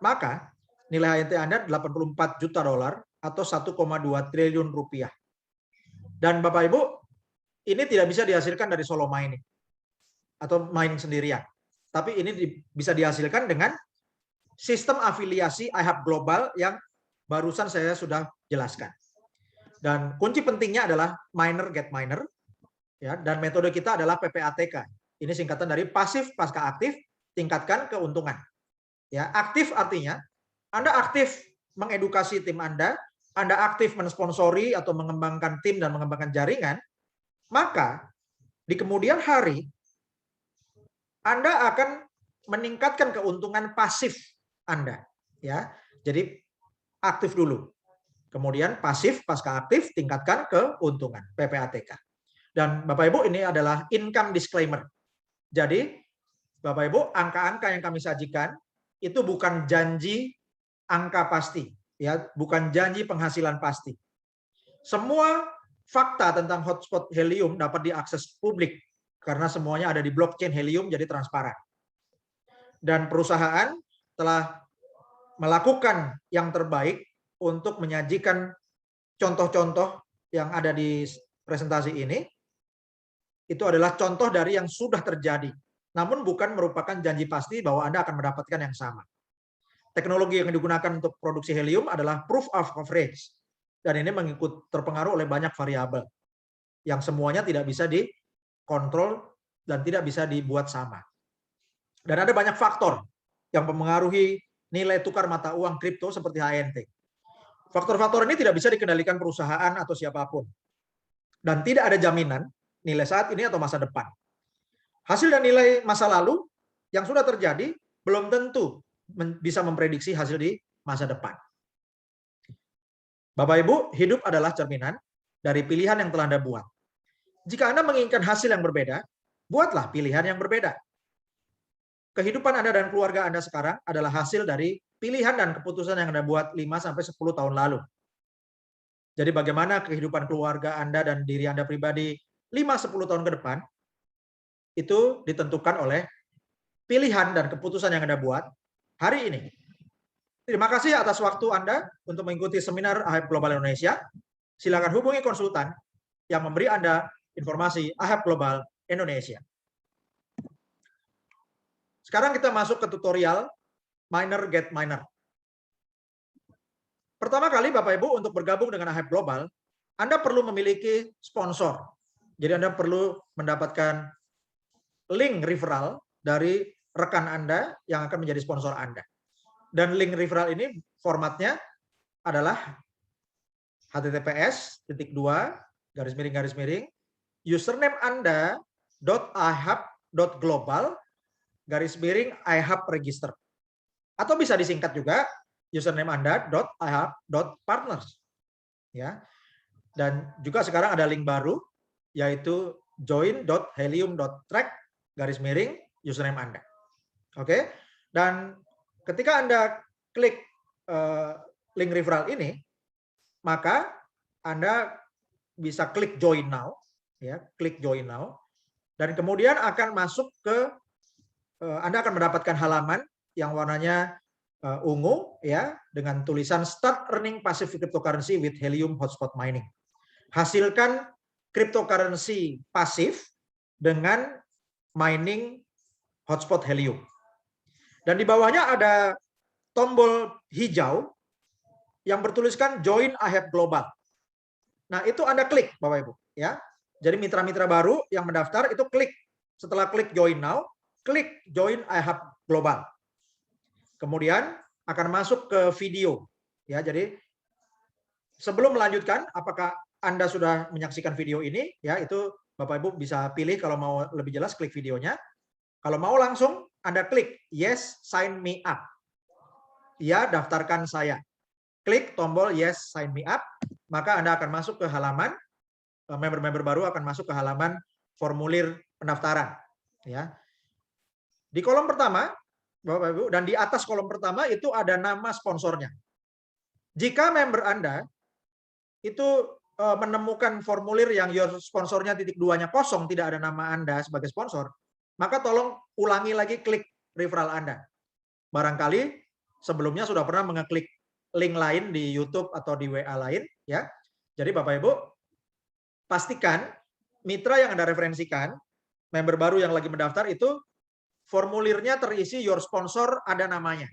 maka nilai HNT Anda $84 juta atau 1,2 triliun rupiah. Dan Bapak Ibu, ini tidak bisa dihasilkan dari solo mining atau mining sendirian. Tapi ini bisa dihasilkan dengan sistem afiliasi iHub Global yang barusan saya sudah jelaskan. Dan kunci pentingnya adalah miner get miner, ya, dan metode kita adalah PPATK. Ini singkatan dari pasif pasca aktif, tingkatkan keuntungan. Ya, aktif artinya Anda aktif mengedukasi tim Anda aktif mensponsori atau mengembangkan tim dan mengembangkan jaringan, maka di kemudian hari Anda akan meningkatkan keuntungan pasif Anda. Ya, jadi aktif dulu. Kemudian pasif pasca aktif, tingkatkan keuntungan, PPATK. Dan Bapak Ibu, ini adalah income disclaimer. Jadi Bapak Ibu, angka-angka yang kami sajikan itu bukan janji angka pasti, ya, bukan janji penghasilan pasti. Semua fakta tentang hotspot helium dapat diakses publik karena semuanya ada di blockchain helium, jadi transparan. Dan perusahaan telah melakukan yang terbaik untuk menyajikan contoh-contoh yang ada di presentasi ini. Itu adalah contoh dari yang sudah terjadi, namun bukan merupakan janji pasti bahwa Anda akan mendapatkan yang sama. Teknologi yang digunakan untuk produksi helium adalah proof of coverage, dan ini terpengaruh oleh banyak variabel yang semuanya tidak bisa dikontrol dan tidak bisa dibuat sama. Dan ada banyak faktor yang mempengaruhi nilai tukar mata uang kripto seperti HNT. Faktor-faktor ini tidak bisa dikendalikan perusahaan atau siapapun. Dan tidak ada jaminan nilai saat ini atau masa depan. Hasil dan nilai masa lalu yang sudah terjadi belum tentu bisa memprediksi hasil di masa depan. Bapak Ibu, hidup adalah cerminan dari pilihan yang telah Anda buat. Jika Anda menginginkan hasil yang berbeda, buatlah pilihan yang berbeda. Kehidupan Anda dan keluarga Anda sekarang adalah hasil dari pilihan dan keputusan yang Anda buat 5-10 tahun lalu. Jadi bagaimana kehidupan keluarga Anda dan diri Anda pribadi 5-10 tahun ke depan, itu ditentukan oleh pilihan dan keputusan yang Anda buat hari ini. Terima kasih atas waktu Anda untuk mengikuti seminar AHEP Global Indonesia. Silakan hubungi konsultan yang memberi Anda informasi AHEP Global Indonesia. Sekarang kita masuk ke tutorial Miner Get Miner. Pertama kali Bapak Ibu untuk bergabung dengan AHEP Global, Anda perlu memiliki sponsor. Jadi Anda perlu mendapatkan link referral dari rekan Anda yang akan menjadi sponsor Anda. Dan link referral ini formatnya adalah https://, username Anda .ihap.global/ihap register. Atau bisa disingkat juga username Anda .ihap.partners. Ya. Dan juga sekarang ada link baru yaitu join.helium.track/username Anda. Oke. Dan ketika Anda klik link referral ini, maka Anda bisa klik join now, ya, klik join now, dan kemudian akan masuk ke Anda akan mendapatkan halaman yang warnanya ungu, ya, dengan tulisan Start Earning Passive Cryptocurrency with Helium Hotspot Mining. Hasilkan cryptocurrency pasif dengan mining hotspot Helium. Dan di bawahnya ada tombol hijau yang bertuliskan Join AHEP Global. Nah, itu Anda klik, Bapak Ibu, ya. Jadi mitra-mitra baru yang mendaftar itu klik. Setelah klik Join Now, klik Join AHEP Global. Kemudian akan masuk ke video, ya. Jadi sebelum melanjutkan, apakah Anda sudah menyaksikan video ini? Ya, itu Bapak Ibu bisa pilih kalau mau lebih jelas klik videonya. Kalau mau langsung Anda klik Yes, sign me up. Ya, daftarkan saya. Klik tombol Yes, sign me up, maka Anda akan masuk ke halaman, member-member baru akan masuk ke halaman formulir pendaftaran. Ya. Di kolom pertama, Bapak Ibu, dan di atas kolom pertama itu ada nama sponsornya. Jika member Anda itu menemukan formulir yang your sponsornya .2-nya kosong, tidak ada nama Anda sebagai sponsor, maka tolong ulangi lagi klik referral Anda. Barangkali sebelumnya sudah pernah mengeklik link lain di YouTube atau di WA lain, ya. Jadi Bapak Ibu pastikan mitra yang Anda referensikan, member baru yang lagi mendaftar itu formulirnya terisi your sponsor, ada namanya.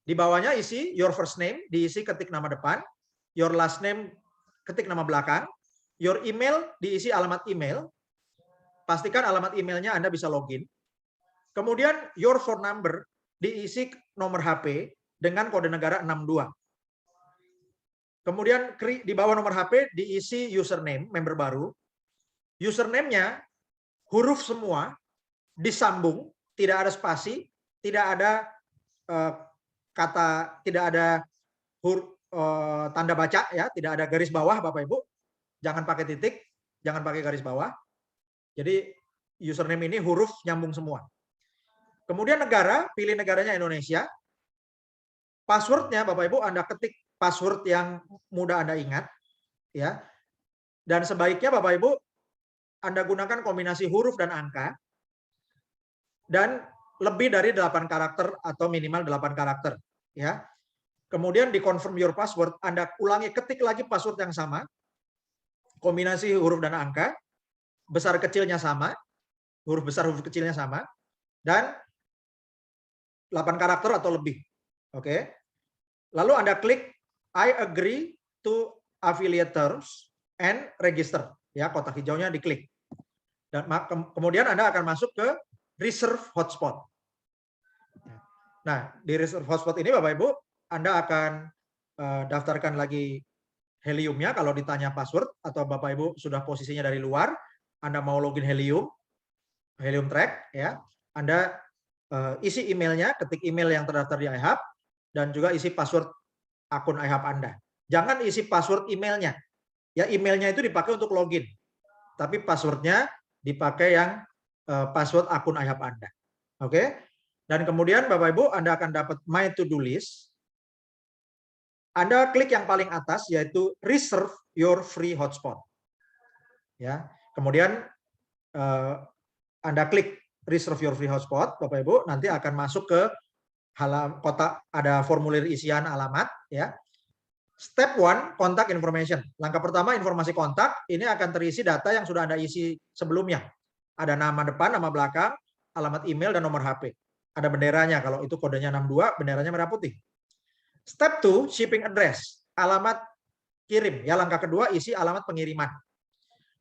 Di bawahnya isi your first name, diisi ketik nama depan, your last name ketik nama belakang, your email diisi alamat email. Pastikan alamat emailnya Anda bisa login. Kemudian your phone number diisi nomor HP dengan kode negara 62. Kemudian di bawah nomor HP diisi username member baru. Username-nya huruf semua, disambung, tidak ada spasi, tidak ada kata, tidak ada tanda baca, ya, tidak ada garis bawah, Bapak Ibu. Jangan pakai titik, jangan pakai garis bawah. Jadi username ini huruf nyambung semua. Kemudian negara, pilih negaranya Indonesia. Passwordnya Bapak Ibu Anda ketik password yang mudah Anda ingat, ya. Dan sebaiknya Bapak Ibu Anda gunakan kombinasi huruf dan angka dan lebih dari 8 karakter atau minimal 8 karakter, ya. Kemudian di confirm your password, Anda ulangi ketik lagi password yang sama. Kombinasi huruf dan angka, besar kecilnya sama, huruf besar huruf kecilnya sama, dan 8 karakter atau lebih. Oke. Lalu Anda klik I agree to affiliate terms and register. Ya, kotak hijaunya diklik. Dan kemudian Anda akan masuk ke reserve hotspot. Nah, di reserve hotspot ini Bapak Ibu, Anda akan daftarkan lagi Heliumnya kalau ditanya password, atau Bapak Ibu sudah posisinya dari luar, Anda mau login Helium Track, ya. Anda isi emailnya, ketik email yang terdaftar di iHub, dan juga isi password akun iHub Anda. Jangan isi password emailnya. Ya, emailnya itu dipakai untuk login. Tapi passwordnya dipakai yang password akun iHub Anda. Oke? Dan kemudian Bapak Ibu Anda akan dapat My To-Do List. Anda klik yang paling atas yaitu Reserve Your Free Hotspot. Ya. Kemudian Anda klik reserve your free hotspot, Bapak Ibu, nanti akan masuk ke kotak, ada formulir isian alamat, ya. Step 1, kontak information. Langkah pertama, informasi kontak. Ini akan terisi data yang sudah Anda isi sebelumnya. Ada nama depan, nama belakang, alamat email, dan nomor HP. Ada benderanya, kalau itu kodenya 62, benderanya merah putih. Step 2, shipping address. Alamat kirim. Ya, langkah kedua, isi alamat pengiriman.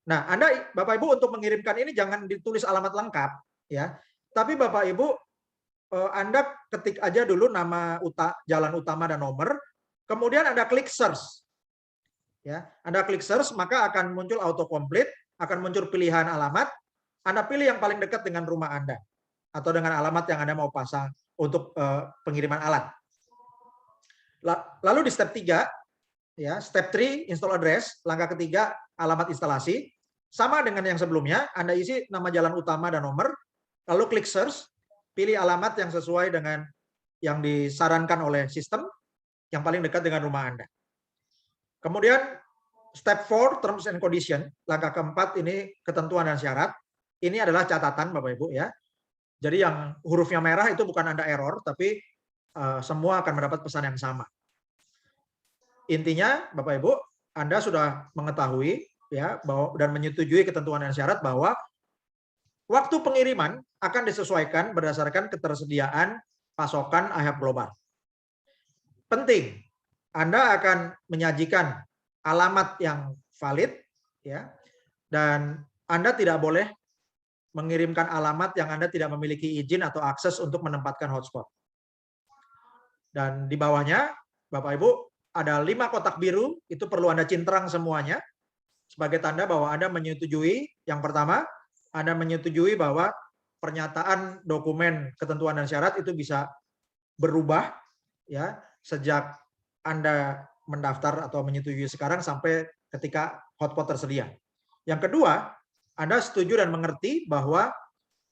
Nah, Anda, Bapak Ibu, untuk mengirimkan ini jangan ditulis alamat lengkap, ya. Tapi Bapak Ibu, Anda ketik aja dulu nama jalan utama dan nomor, kemudian Anda klik search. Ya, Anda klik search, maka akan muncul autocomplete, akan muncul pilihan alamat. Anda pilih yang paling dekat dengan rumah Anda atau dengan alamat yang Anda mau pasang untuk pengiriman alat. Lalu di step 3, ya, step 3 install address, langkah ketiga alamat instalasi, sama dengan yang sebelumnya, Anda isi nama jalan utama dan nomor, lalu klik search, pilih alamat yang sesuai dengan yang disarankan oleh sistem, yang paling dekat dengan rumah Anda. Kemudian step 4 terms and condition, langkah keempat ini ketentuan dan syarat. Ini adalah catatan Bapak Ibu, ya. Jadi yang hurufnya merah itu bukan Anda error, tapi semua akan mendapat pesan yang sama. Intinya Bapak Ibu, Anda sudah mengetahui, ya, bahwa dan menyetujui ketentuan dan syarat bahwa waktu pengiriman akan disesuaikan berdasarkan ketersediaan pasokan IHAB global. Penting, Anda akan menyajikan alamat yang valid, ya, dan Anda tidak boleh mengirimkan alamat yang Anda tidak memiliki izin atau akses untuk menempatkan hotspot. Dan di bawahnya, Bapak Ibu, ada 5 kotak biru, itu perlu Anda cintrang semuanya, sebagai tanda bahwa Anda menyetujui. Yang pertama, Anda menyetujui bahwa pernyataan dokumen ketentuan dan syarat itu bisa berubah, ya, sejak Anda mendaftar atau menyetujui sekarang sampai ketika hotspot tersedia. Yang kedua, Anda setuju dan mengerti bahwa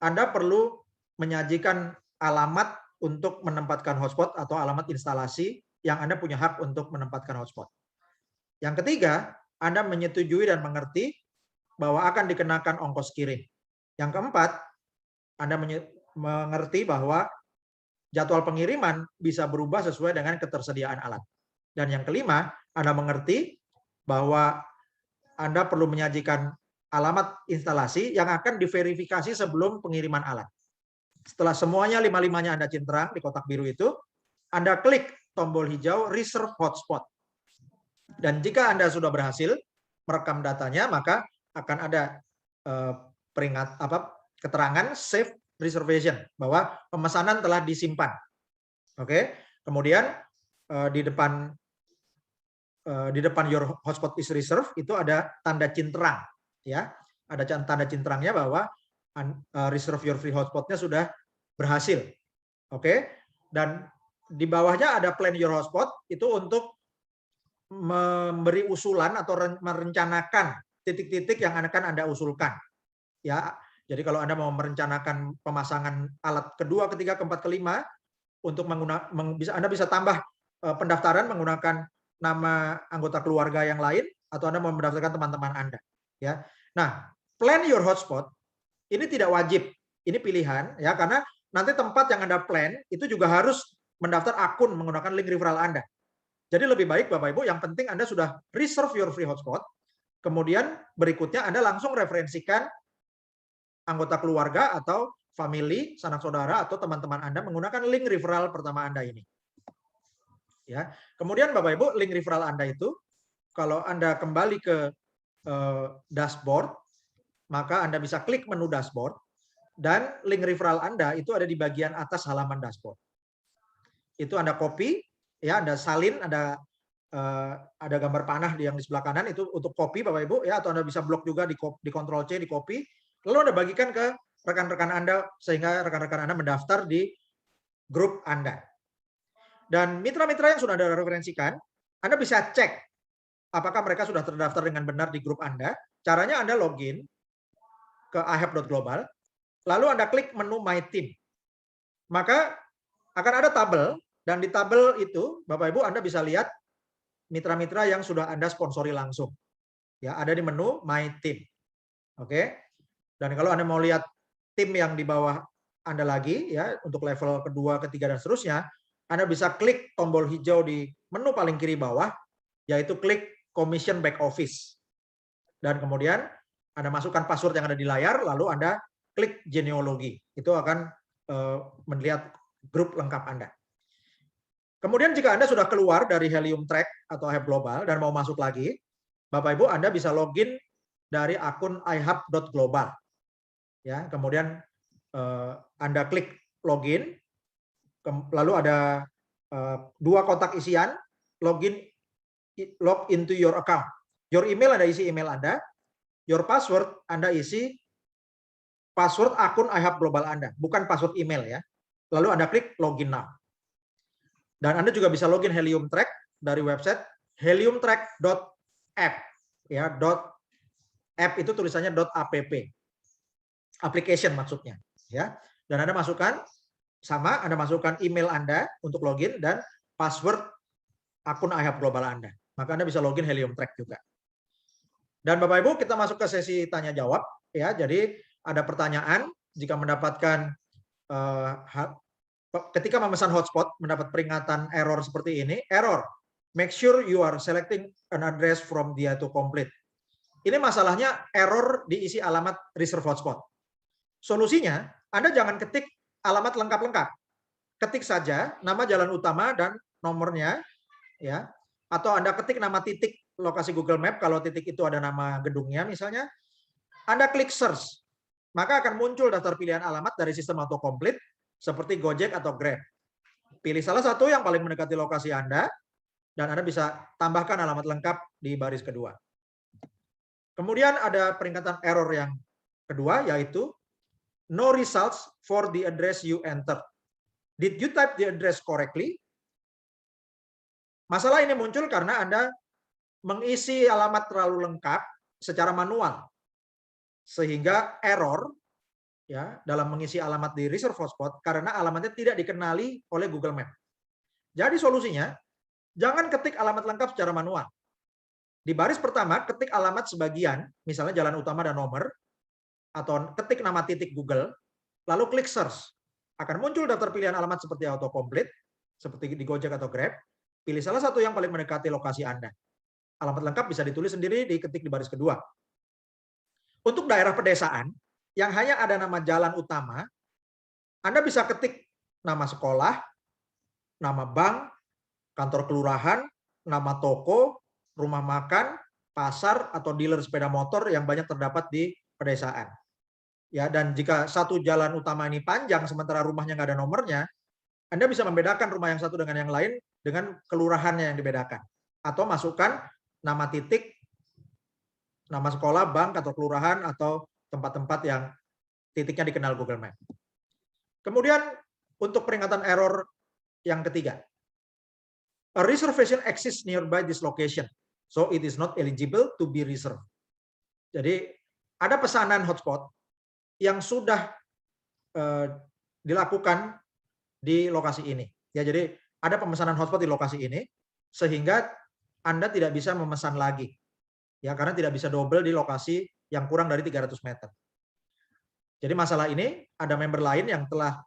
Anda perlu menyajikan alamat untuk menempatkan hotspot atau alamat instalasi yang Anda punya hak untuk menempatkan hotspot. Yang ketiga, Anda menyetujui dan mengerti bahwa akan dikenakan ongkos kirim. Yang keempat, Anda mengerti bahwa jadwal pengiriman bisa berubah sesuai dengan ketersediaan alat. Dan yang kelima, Anda mengerti bahwa Anda perlu menyajikan alamat instalasi yang akan diverifikasi sebelum pengiriman alat. Setelah semuanya 5-5-nya Anda cintrang di kotak biru itu, Anda klik tombol hijau Reserve Hotspot. Dan jika Anda sudah berhasil merekam datanya, maka akan ada keterangan Save Reservation, bahwa pemesanan telah disimpan. Oke. Kemudian di depan Your Hotspot is Reserved itu ada tanda cintrang, ya. Ada tanda cintrangnya bahwa reserve your free hotspotnya sudah berhasil. Oke. Dan di bawahnya ada plan your hotspot, itu untuk memberi usulan atau merencanakan titik-titik yang akan Anda usulkan. Ya, jadi kalau Anda mau merencanakan pemasangan alat kedua, ketiga, keempat, kelima, untuk Anda bisa tambah pendaftaran menggunakan nama anggota keluarga yang lain, atau Anda mau mendaftarkan teman-teman Anda. Ya, nah, plan your hotspot ini tidak wajib, ini pilihan, ya, karena nanti tempat yang Anda plan itu juga harus mendaftar akun menggunakan link referral Anda. Jadi lebih baik Bapak Ibu, yang penting Anda sudah reserve your free hotspot, kemudian berikutnya Anda langsung referensikan anggota keluarga atau family, sanak saudara atau teman-teman Anda menggunakan link referral pertama Anda ini. Ya. Kemudian Bapak Ibu, link referral Anda itu kalau Anda kembali ke dashboard, maka Anda bisa klik menu dashboard dan link referral Anda itu ada di bagian atas halaman dashboard. Itu Anda copy, ya, Anda salin, ada gambar panah yang di sebelah kanan itu untuk copy Bapak Ibu, ya, atau Anda bisa blok juga di Ctrl C, di copy, lalu Anda bagikan ke rekan-rekan Anda sehingga rekan-rekan Anda mendaftar di grup Anda. Dan mitra-mitra yang sudah Anda referensikan, Anda bisa cek apakah mereka sudah terdaftar dengan benar di grup Anda. Caranya Anda login ke ihab.global, lalu Anda klik menu My Team. Maka akan ada tabel, dan di tabel itu Bapak Ibu Anda bisa lihat mitra-mitra yang sudah Anda sponsori langsung. Ya, ada di menu My Team. Oke. Dan kalau Anda mau lihat tim yang di bawah Anda lagi, ya, untuk level kedua, ketiga, dan seterusnya, Anda bisa klik tombol hijau di menu paling kiri bawah, yaitu klik Commission Back Office. Dan kemudian Anda masukkan password yang ada di layar, lalu Anda klik genealogi. Itu akan melihat grup lengkap Anda. Kemudian jika Anda sudah keluar dari Helium Track atau iHub Global dan mau masuk lagi, Bapak Ibu Anda bisa login dari akun ihub.global. Ya, kemudian Anda klik login, lalu ada dua kotak isian, log into your account. Your email Anda isi email Anda, your password Anda isi password akun iHub Global Anda, bukan password email ya. Lalu Anda klik login now. Dan Anda juga bisa login Helium Track dari website heliumtrack.app ya, .app itu tulisannya .app. Application maksudnya ya. Dan Anda masukkan Anda masukkan email Anda untuk login dan password akun iHub Global Anda. Maka Anda bisa login Helium Track juga. Dan Bapak Ibu, kita masuk ke sesi tanya jawab ya. Jadi ada pertanyaan, jika mendapatkan ketika memesan hotspot mendapat peringatan error seperti ini, error, make sure you are selecting an address from the to complete. Ini masalahnya error diisi alamat reserve hotspot. Solusinya, Anda jangan ketik alamat lengkap-lengkap. Ketik saja nama jalan utama dan nomornya, ya. Atau Anda ketik nama titik lokasi Google Map, kalau titik itu ada nama gedungnya misalnya. Anda klik search, maka akan muncul daftar pilihan alamat dari sistem autocomplete seperti Gojek atau Grab. Pilih salah satu yang paling mendekati lokasi Anda, dan Anda bisa tambahkan alamat lengkap di baris kedua. Kemudian ada peringatan error yang kedua, yaitu no results for the address you entered. Did you type the address correctly? Masalah ini muncul karena Anda mengisi alamat terlalu lengkap secara manual, sehingga error ya dalam mengisi alamat di reserve hotspot karena alamatnya tidak dikenali oleh Google Map. Jadi solusinya, jangan ketik alamat lengkap secara manual. Di baris pertama, ketik alamat sebagian, misalnya jalan utama dan nomor, atau ketik nama titik Google, lalu klik search. Akan muncul daftar pilihan alamat seperti autocomplete, seperti di Gojek atau Grab. Pilih salah satu yang paling mendekati lokasi Anda. Alamat lengkap bisa ditulis sendiri, diketik di baris kedua. Untuk daerah pedesaan, yang hanya ada nama jalan utama, Anda bisa ketik nama sekolah, nama bank, kantor kelurahan, nama toko, rumah makan, pasar, atau dealer sepeda motor yang banyak terdapat di pedesaan. Ya, dan jika satu jalan utama ini panjang sementara rumahnya nggak ada nomornya, Anda bisa membedakan rumah yang satu dengan yang lain dengan kelurahannya yang dibedakan. Atau masukkan nama titik, nama sekolah, bank, atau kelurahan, atau tempat-tempat yang titiknya dikenal Google Map. Kemudian untuk peringatan error yang ketiga, a reservation exists nearby this location, so it is not eligible to be reserved. Jadi ada pesanan hotspot yang sudah dilakukan di lokasi ini. Ya, jadi ada pemesanan hotspot di lokasi ini sehingga Anda tidak bisa memesan lagi. Ya, karena tidak bisa double di lokasi yang kurang dari 300 meter. Jadi masalah ini ada member lain yang telah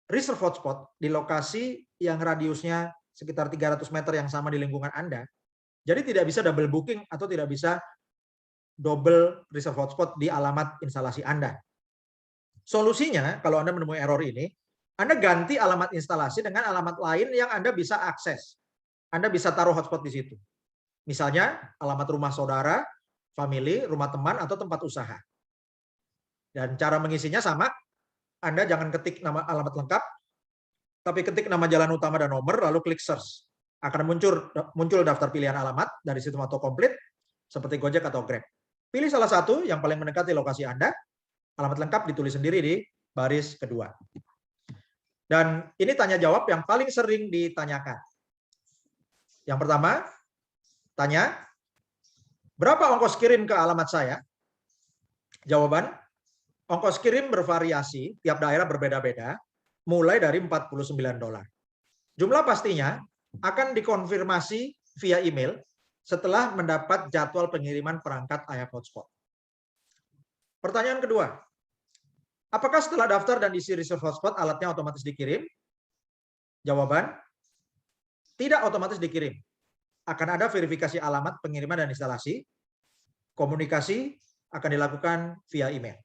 reserve hotspot di lokasi yang radiusnya sekitar 300 meter yang sama di lingkungan Anda. Jadi tidak bisa double booking atau tidak bisa double reserve hotspot di alamat instalasi Anda. Solusinya, kalau Anda menemui error ini, Anda ganti alamat instalasi dengan alamat lain yang Anda bisa akses. Anda bisa taruh hotspot di situ. Misalnya, alamat rumah saudara, family, rumah teman, atau tempat usaha. Dan cara mengisinya sama, Anda jangan ketik nama alamat lengkap, tapi ketik nama jalan utama dan nomor, lalu klik search. Akan muncul daftar pilihan alamat dari sistem autocomplete, seperti Gojek atau Grab. Pilih salah satu yang paling mendekati lokasi Anda, alamat lengkap ditulis sendiri di baris kedua. Dan ini tanya jawab yang paling sering ditanyakan. Yang pertama, tanya, berapa ongkos kirim ke alamat saya? Jawaban, ongkos kirim bervariasi, tiap daerah berbeda-beda, mulai dari $49. Jumlah pastinya akan dikonfirmasi via email setelah mendapat jadwal pengiriman perangkat iHub Hotspot. Pertanyaan kedua, Apakah setelah daftar dan isi reserve hotspot alatnya otomatis dikirim? Jawaban, tidak otomatis dikirim. Akan ada verifikasi alamat pengiriman dan instalasi. Komunikasi akan dilakukan via email.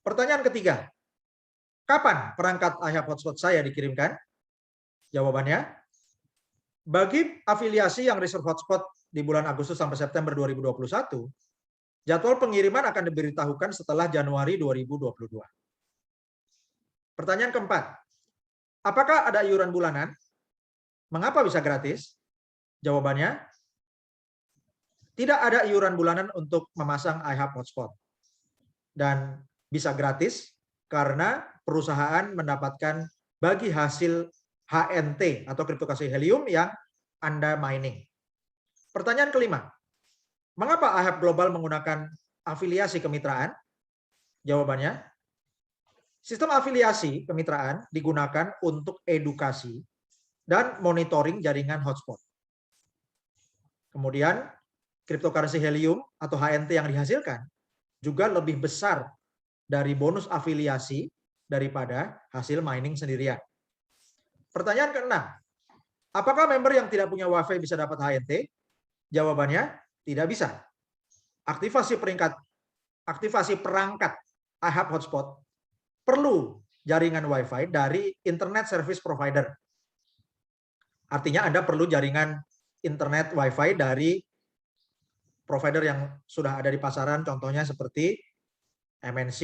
Pertanyaan ketiga, kapan perangkat iHub hotspot saya dikirimkan? Jawabannya, bagi afiliasi yang reserve hotspot di bulan Agustus sampai September 2021, jadwal pengiriman akan diberitahukan setelah Januari 2022. Pertanyaan keempat, apakah ada iuran bulanan? Mengapa bisa gratis? Jawabannya, tidak ada iuran bulanan untuk memasang iHub hotspot. Dan bisa gratis karena perusahaan mendapatkan bagi hasil HNT atau kriptokasi helium yang Anda mining. Pertanyaan kelima, mengapa iHub Global menggunakan afiliasi kemitraan? Jawabannya, sistem afiliasi kemitraan digunakan untuk edukasi dan monitoring jaringan hotspot. Kemudian, cryptocurrency helium atau HNT yang dihasilkan juga lebih besar dari bonus afiliasi daripada hasil mining sendirian. Pertanyaan keenam, apakah member yang tidak punya WiFi bisa dapat HNT? Jawabannya, tidak bisa. Aktivasi perangkat iHub hotspot perlu jaringan WiFi dari Internet Service Provider. Artinya Anda perlu jaringan internet WiFi dari provider yang sudah ada di pasaran, contohnya seperti MNC,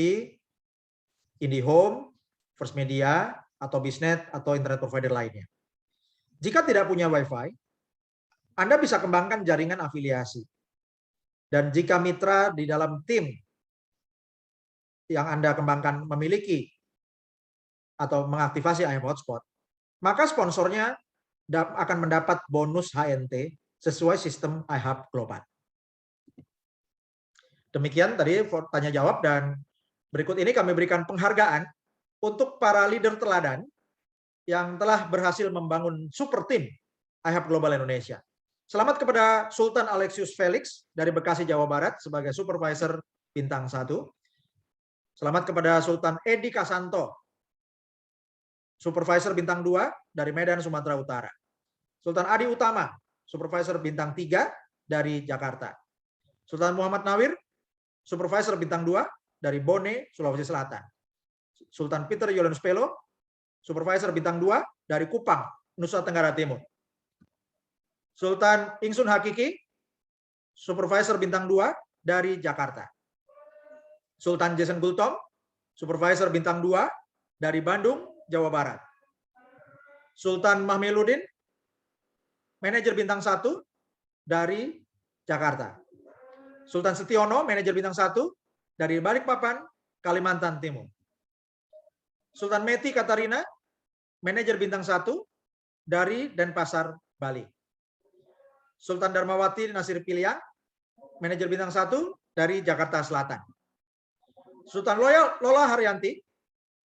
IndiHome, First Media, atau Bisnet, atau internet provider lainnya. Jika tidak punya WiFi, Anda bisa kembangkan jaringan afiliasi. Dan jika mitra di dalam tim yang Anda kembangkan memiliki atau mengaktifasi iHub hotspot, maka sponsornya akan mendapat bonus HNT sesuai sistem iHub Global. Demikian tadi tanya jawab, dan berikut ini kami berikan penghargaan untuk para leader teladan yang telah berhasil membangun super tim iHub Global Indonesia. Selamat kepada Sultan Alexius Felix dari Bekasi, Jawa Barat sebagai Supervisor Bintang 1. Selamat kepada Sultan Edi Kasanto, Supervisor Bintang 2 dari Medan, Sumatera Utara. Sultan Adi Utama, Supervisor Bintang 3 dari Jakarta. Sultan Muhammad Nawir, Supervisor Bintang 2 dari Bone, Sulawesi Selatan. Sultan Peter Yolanus Pelo, Supervisor Bintang 2 dari Kupang, Nusa Tenggara Timur. Sultan Ingsun Hakiki, Supervisor Bintang 2 dari Jakarta. Sultan Jason Gultom, Supervisor Bintang 2 dari Bandung, Jawa Barat. Sultan Mahmeludin, Manajer Bintang 1 dari Jakarta. Sultan Setiono, Manajer Bintang 1 dari Balikpapan, Kalimantan Timur. Sultan Meti Katarina, Manajer Bintang 1 dari Denpasar, Bali. Sultan Darmawati Nasir Piliang, Manajer Bintang 1 dari Jakarta Selatan. Sultan Lola Haryanti,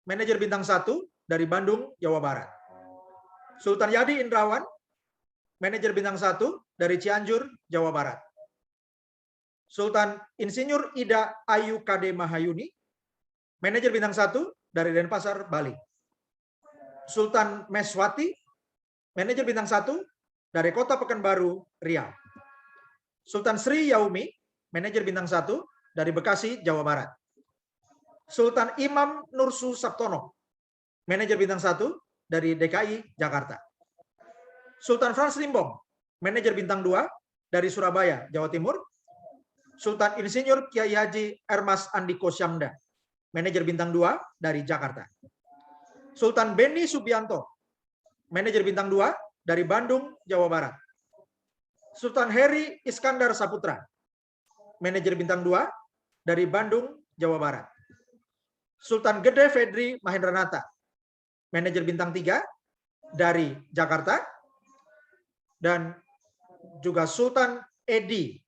Manajer Bintang 1 dari Bandung, Jawa Barat. Sultan Yadi Indrawan, Manajer Bintang 1 dari Cianjur, Jawa Barat. Sultan Insinyur Ida Ayu Kade Mahayuni, Manajer Bintang 1 dari Denpasar, Bali. Sultan Meswati, Manajer Bintang 1 dari Kota Pekanbaru, Riau. Sultan Sri Yaumi, Manajer Bintang 1 dari Bekasi, Jawa Barat. Sultan Imam Nursu Sabtono, Manajer Bintang 1 dari DKI, Jakarta. Sultan Frans Limbong, Manajer Bintang 2 dari Surabaya, Jawa Timur. Sultan Insinyur Kiai Haji Ermas Andiko Syamda, Manajer Bintang 2 dari Jakarta. Sultan Beni Subianto, Manajer Bintang 2 dari Bandung, Jawa Barat. Sultan Heri Iskandar Saputra, Manajer Bintang 2 dari Bandung, Jawa Barat. Sultan Gede Fedri Mahendranata, Manajer Bintang 3 dari Jakarta. Dan juga Sultan Edi,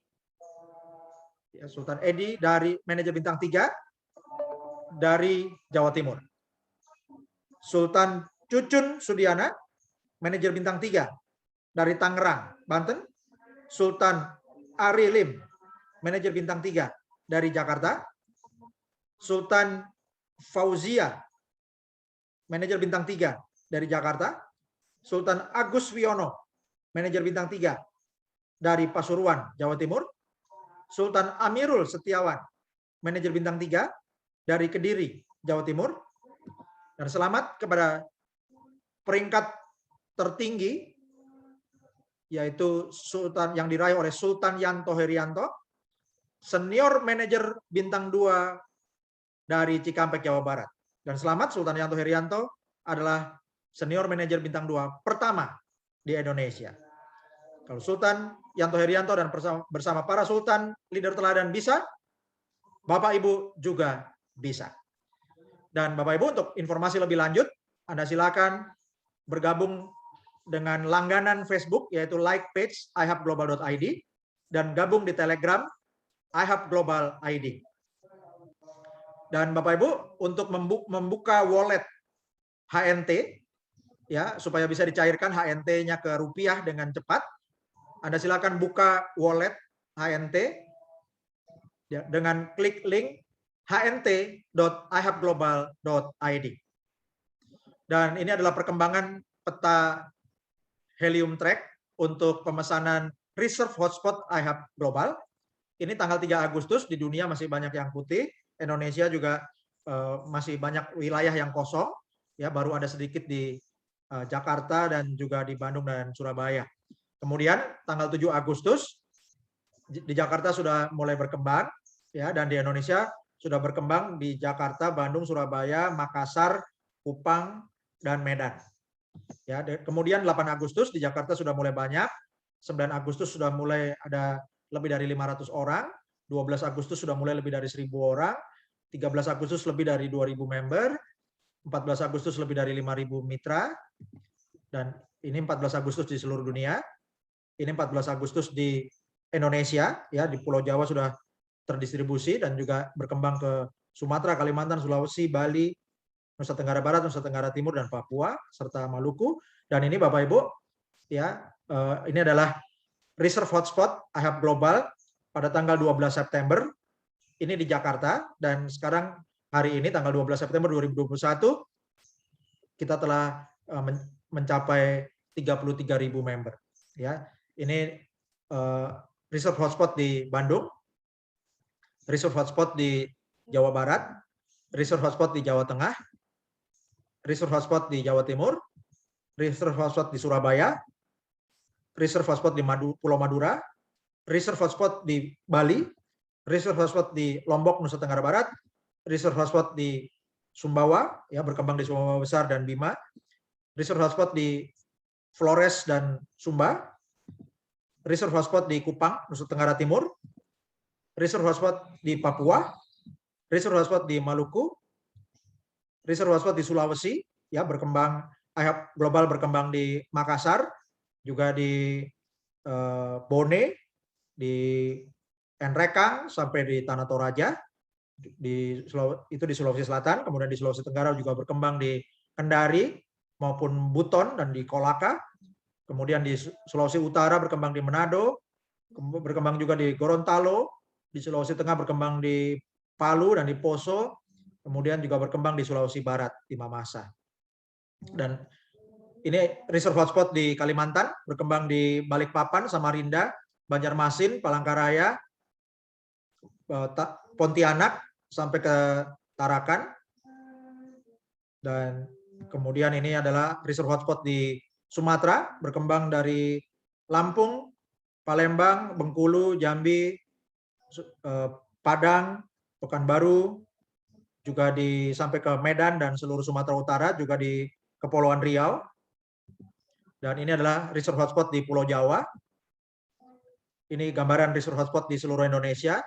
Sultan Edi dari Manajer Bintang 3 dari Jawa Timur. Sultan Cucun Sudiana, Manajer Bintang 3 dari Tangerang, Banten. Sultan Ari Lim, Manajer Bintang 3 dari Jakarta. Sultan Fauzia, manajer bintang 3 dari Jakarta. Sultan Agus Wiono, manajer bintang 3 dari Pasuruan, Jawa Timur. Sultan Amirul Setiawan, manajer bintang 3 dari Kediri, Jawa Timur. Dan selamat kepada peringkat tertinggi, yaitu Sultan yang diraih oleh Sultan Yanto Herianto, senior manajer bintang 2 dari Cikampek, Jawa Barat. Dan selamat, Sultan Yanto Herianto adalah senior manajer bintang 2 pertama di Indonesia. Kalau Sultan Yanto Herianto dan bersama para Sultan leader teladan bisa, Bapak Ibu juga bisa. Dan Bapak Ibu, untuk informasi lebih lanjut, Anda silakan bergabung dengan langganan Facebook, yaitu like page iHubGlobal.id, dan gabung di Telegram iHubGlobal.id. Dan Bapak Ibu, untuk membuka wallet HNT, ya, supaya bisa dicairkan HNT-nya ke rupiah dengan cepat, Anda silakan buka wallet HNT ya, dengan klik link hnt.ihubglobal.id. Dan ini adalah perkembangan peta helium track untuk pemesanan reserve hotspot iHub Global. Ini tanggal 3 Agustus, di dunia masih banyak yang putih, Indonesia juga masih banyak wilayah yang kosong, ya, baru ada sedikit di Jakarta dan juga di Bandung dan Surabaya. Kemudian tanggal 7 Agustus di Jakarta sudah mulai berkembang, ya, dan di Indonesia sudah berkembang di Jakarta, Bandung, Surabaya, Makassar, Kupang, dan Medan. Ya, kemudian 8 Agustus di Jakarta sudah mulai banyak, 9 Agustus sudah mulai ada lebih dari 500 orang, 12 Agustus sudah mulai lebih dari 1.000 orang, 13 Agustus lebih dari 2.000 member, 14 Agustus lebih dari 5.000 mitra, dan ini 14 Agustus di seluruh dunia. Ini 14 Agustus di Indonesia, ya, di Pulau Jawa sudah terdistribusi dan juga berkembang ke Sumatera, Kalimantan, Sulawesi, Bali, Nusa Tenggara Barat, Nusa Tenggara Timur, dan Papua, serta Maluku. Dan ini Bapak Ibu, ya, ini adalah reserve hotspot iHub Global pada tanggal 12 September, ini di Jakarta, dan sekarang hari ini tanggal 12 September 2021, kita telah mencapai 33.000 member. Ya, ini reserve hotspot di Bandung, reserve hotspot di Jawa Barat, reserve hotspot di Jawa Tengah, reserve hotspot di Jawa Timur, reserve hotspot di Surabaya, reserve hotspot di Pulau Madura, reserve hotspot di Bali, reserve hotspot di Lombok, Nusa Tenggara Barat, reserve hotspot di Sumbawa, ya, berkembang di Sumbawa Besar dan Bima, reserve hotspot di Flores dan Sumba, reserve hotspot di Kupang, Nusa Tenggara Timur, reserve hotspot di Papua, reserve hotspot di Maluku, reserve hotspot di Sulawesi, ya, berkembang iHub Global berkembang di Makassar, juga di Bone, di Enrekang sampai di Tanah Toraja, itu di Sulawesi Selatan, kemudian di Sulawesi Tenggara juga berkembang di Kendari maupun Buton dan di Kolaka, kemudian di Sulawesi Utara berkembang di Manado, berkembang juga di Gorontalo, di Sulawesi Tengah berkembang di Palu dan di Poso, kemudian juga berkembang di Sulawesi Barat, di Mamasa. Dan ini reserve hotspot di Kalimantan, berkembang di Balikpapan, Samarinda, Banjarmasin, Palangkaraya, Pontianak, sampai ke Tarakan. Dan kemudian ini adalah reserve hotspot di Sumatera, berkembang dari Lampung, Palembang, Bengkulu, Jambi, Padang, Pekanbaru, juga sampai ke Medan dan seluruh Sumatera Utara, juga di Kepulauan Riau. Dan ini adalah reserve hotspot di Pulau Jawa. Ini gambaran reserve hotspot di seluruh Indonesia.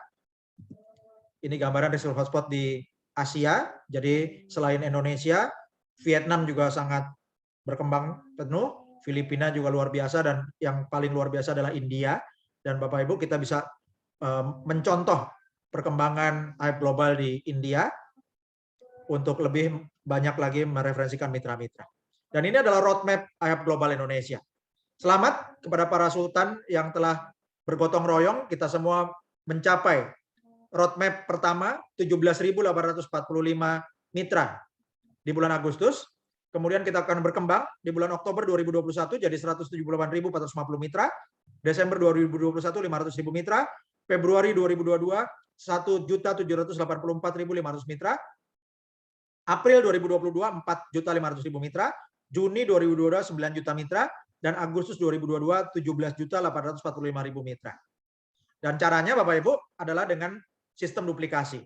Ini gambaran reserve hotspot di Asia. Jadi selain Indonesia, Vietnam juga sangat berkembang penuh. Filipina juga luar biasa, dan yang paling luar biasa adalah India. Dan Bapak Ibu, kita bisa mencontoh perkembangan iHub Global di India untuk lebih banyak lagi mereferensikan mitra-mitra. Dan ini adalah roadmap iHub Global Indonesia. Selamat kepada para sultan yang telah bergotong royong, kita semua mencapai roadmap pertama, 17.845 mitra di bulan Agustus. Kemudian kita akan berkembang di bulan Oktober 2021 jadi 178.450 mitra, Desember 2021 500.000 mitra, Februari 2022 1.784.500 mitra, April 2022 4.500.000 mitra, Juni 2022 9 juta mitra, dan Agustus 2022 17.845.000 mitra. Dan caranya Bapak Ibu adalah dengan sistem duplikasi.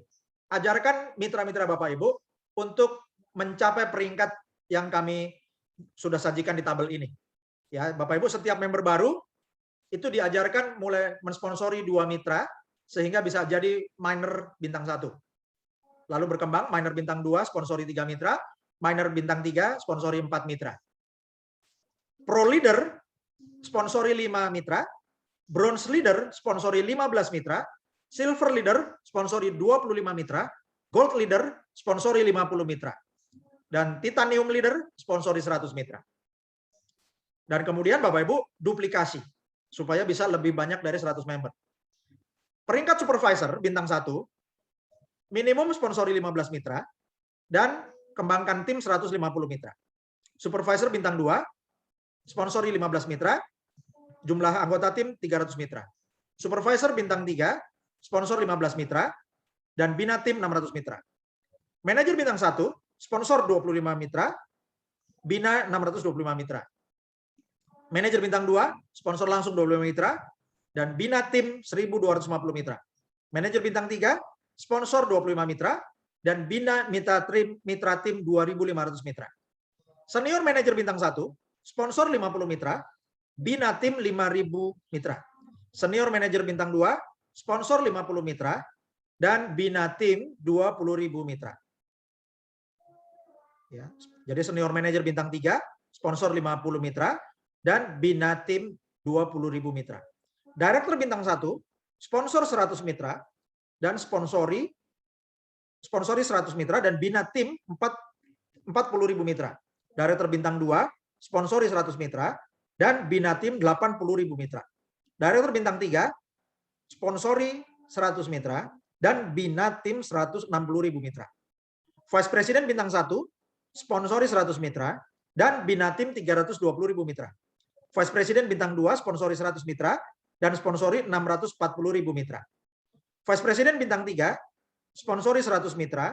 Ajarkan mitra-mitra Bapak Ibu untuk mencapai peringkat yang kami sudah sajikan di tabel ini. Ya, Bapak Ibu, setiap member baru itu diajarkan mulai mensponsori 2 mitra sehingga bisa jadi minor bintang 1. Lalu berkembang minor bintang 2 sponsori 3 mitra, minor bintang 3 sponsori 4 mitra. Pro leader sponsori 5 mitra, bronze leader sponsori 15 mitra, silver leader sponsori 25 mitra, gold leader sponsori 50 mitra. Dan titanium leader sponsori 100 mitra. Dan kemudian Bapak Ibu duplikasi supaya bisa lebih banyak dari 100 member. Peringkat supervisor bintang 1 minimum sponsori 15 mitra dan kembangkan tim 150 mitra. Supervisor bintang 2 sponsori 15 mitra, jumlah anggota tim 300 mitra. Supervisor bintang 3 sponsor 15 mitra dan bina tim 600 mitra. Manajer bintang 1 sponsor 25 mitra, bina 625 mitra. Manajer bintang 2, sponsor langsung 25 mitra, dan bina tim 1.250 mitra. Manajer bintang 3, sponsor 25 mitra, dan bina mitra tim 2.500 mitra. Senior manajer bintang 1, sponsor 50 mitra, bina tim 5.000 mitra. Senior manajer bintang 2, sponsor 50 mitra, dan bina tim 20.000 mitra. Ya, jadi senior manajer bintang 3, sponsor 50 mitra, dan bina tim 20.000 mitra. Director bintang 1, sponsor 100 mitra, dan sponsori 100 mitra, dan bina tim 40.000 mitra. Director bintang 2, sponsori 100 mitra, dan bina tim 80.000 mitra. Director bintang 3, sponsori 100 mitra, dan bina tim 160.000 mitra. Vice President bintang 1, sponsori 100 mitra, dan bina tim 320.000 mitra. Vice President bintang 2, sponsori 100 mitra, dan sponsori 640.000 mitra. Vice President bintang 3, sponsori 100 mitra,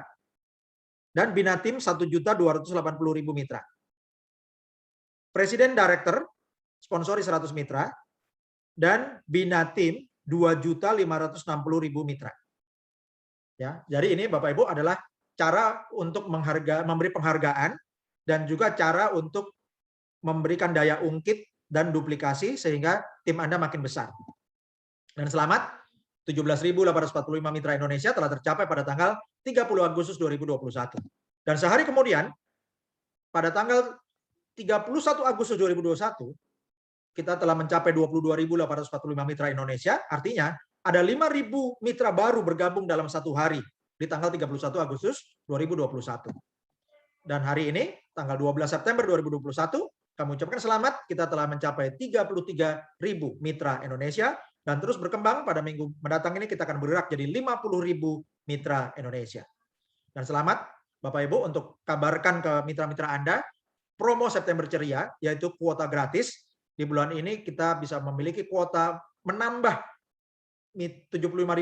dan bina tim 1.280.000 mitra. Presiden Director, sponsori 100 mitra, dan bina tim 2.560.000 mitra. Ya, jadi ini Bapak Ibu adalah cara untuk memberi penghargaan dan juga cara untuk memberikan daya ungkit dan duplikasi sehingga tim Anda makin besar. Dan selamat, 17.845 mitra Indonesia telah tercapai pada tanggal 30 Agustus 2021. Dan sehari kemudian, pada tanggal 31 Agustus 2021, kita telah mencapai 22.845 mitra Indonesia, artinya ada 5.000 mitra baru bergabung dalam satu hari di tanggal 31 Agustus 2021. Dan hari ini, tanggal 12 September 2021, kami ucapkan selamat, kita telah mencapai 33.000 mitra Indonesia, dan terus berkembang. Pada minggu mendatang ini kita akan bergerak jadi 50.000 mitra Indonesia. Dan selamat Bapak Ibu untuk kabarkan ke mitra-mitra Anda, promo September Ceria, yaitu kuota gratis. Di bulan ini kita bisa memiliki kuota menambah 75.000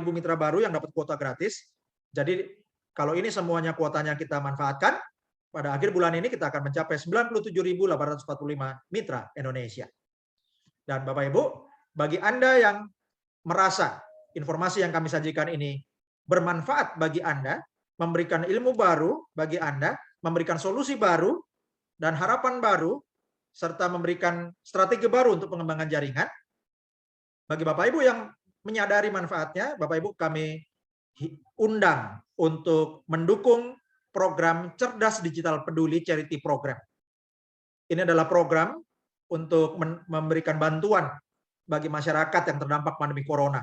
mitra baru yang dapat kuota gratis. Jadi kalau ini semuanya kuotanya kita manfaatkan, pada akhir bulan ini kita akan mencapai 97.845 mitra Indonesia. Dan Bapak Ibu, bagi Anda yang merasa informasi yang kami sajikan ini bermanfaat bagi Anda, memberikan ilmu baru bagi Anda, memberikan solusi baru dan harapan baru, serta memberikan strategi baru untuk pengembangan jaringan, bagi Bapak Ibu yang menyadari manfaatnya, Bapak Ibu kami undang untuk mendukung program Cerdas Digital Peduli Charity Program. Ini adalah program untuk memberikan bantuan bagi masyarakat yang terdampak pandemi Corona.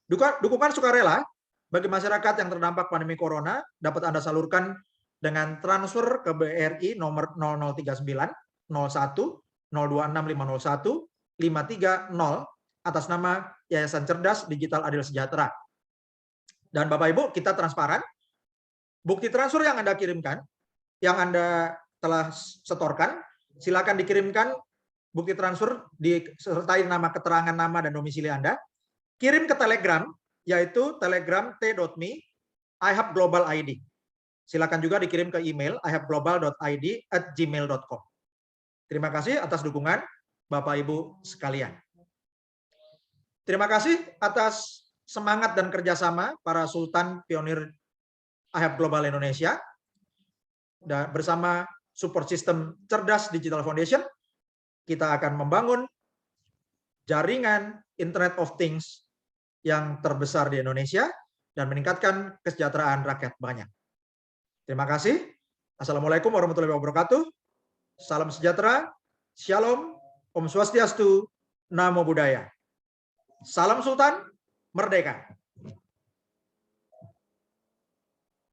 Dukungan sukarela bagi masyarakat yang terdampak pandemi Corona dapat Anda salurkan dengan transfer ke BRI nomor 0039 01 026501 530 atas nama Yayasan Cerdas Digital Adil Sejahtera. Dan Bapak Ibu, kita transparan. bukti transfer yang Anda kirimkan, yang Anda telah setorkan, silakan dikirimkan bukti transfer disertai nama, keterangan nama dan domisili Anda. Kirim ke Telegram, yaitu telegram t.me iHubGlobal ID. Silakan juga dikirim ke email iHubGlobal.id@gmail.com. Terima kasih atas dukungan Bapak Ibu sekalian. Terima kasih atas semangat dan kerjasama para Sultan Pionir iHub Global Indonesia dan bersama support system Cerdas Digital Foundation, kita akan membangun jaringan Internet of Things yang terbesar di Indonesia dan meningkatkan kesejahteraan rakyat banyak. Terima kasih. Assalamualaikum warahmatullahi wabarakatuh. Salam sejahtera, Shalom, Om Swastiastu, Namo Buddhaya. Salam Sultan, merdeka.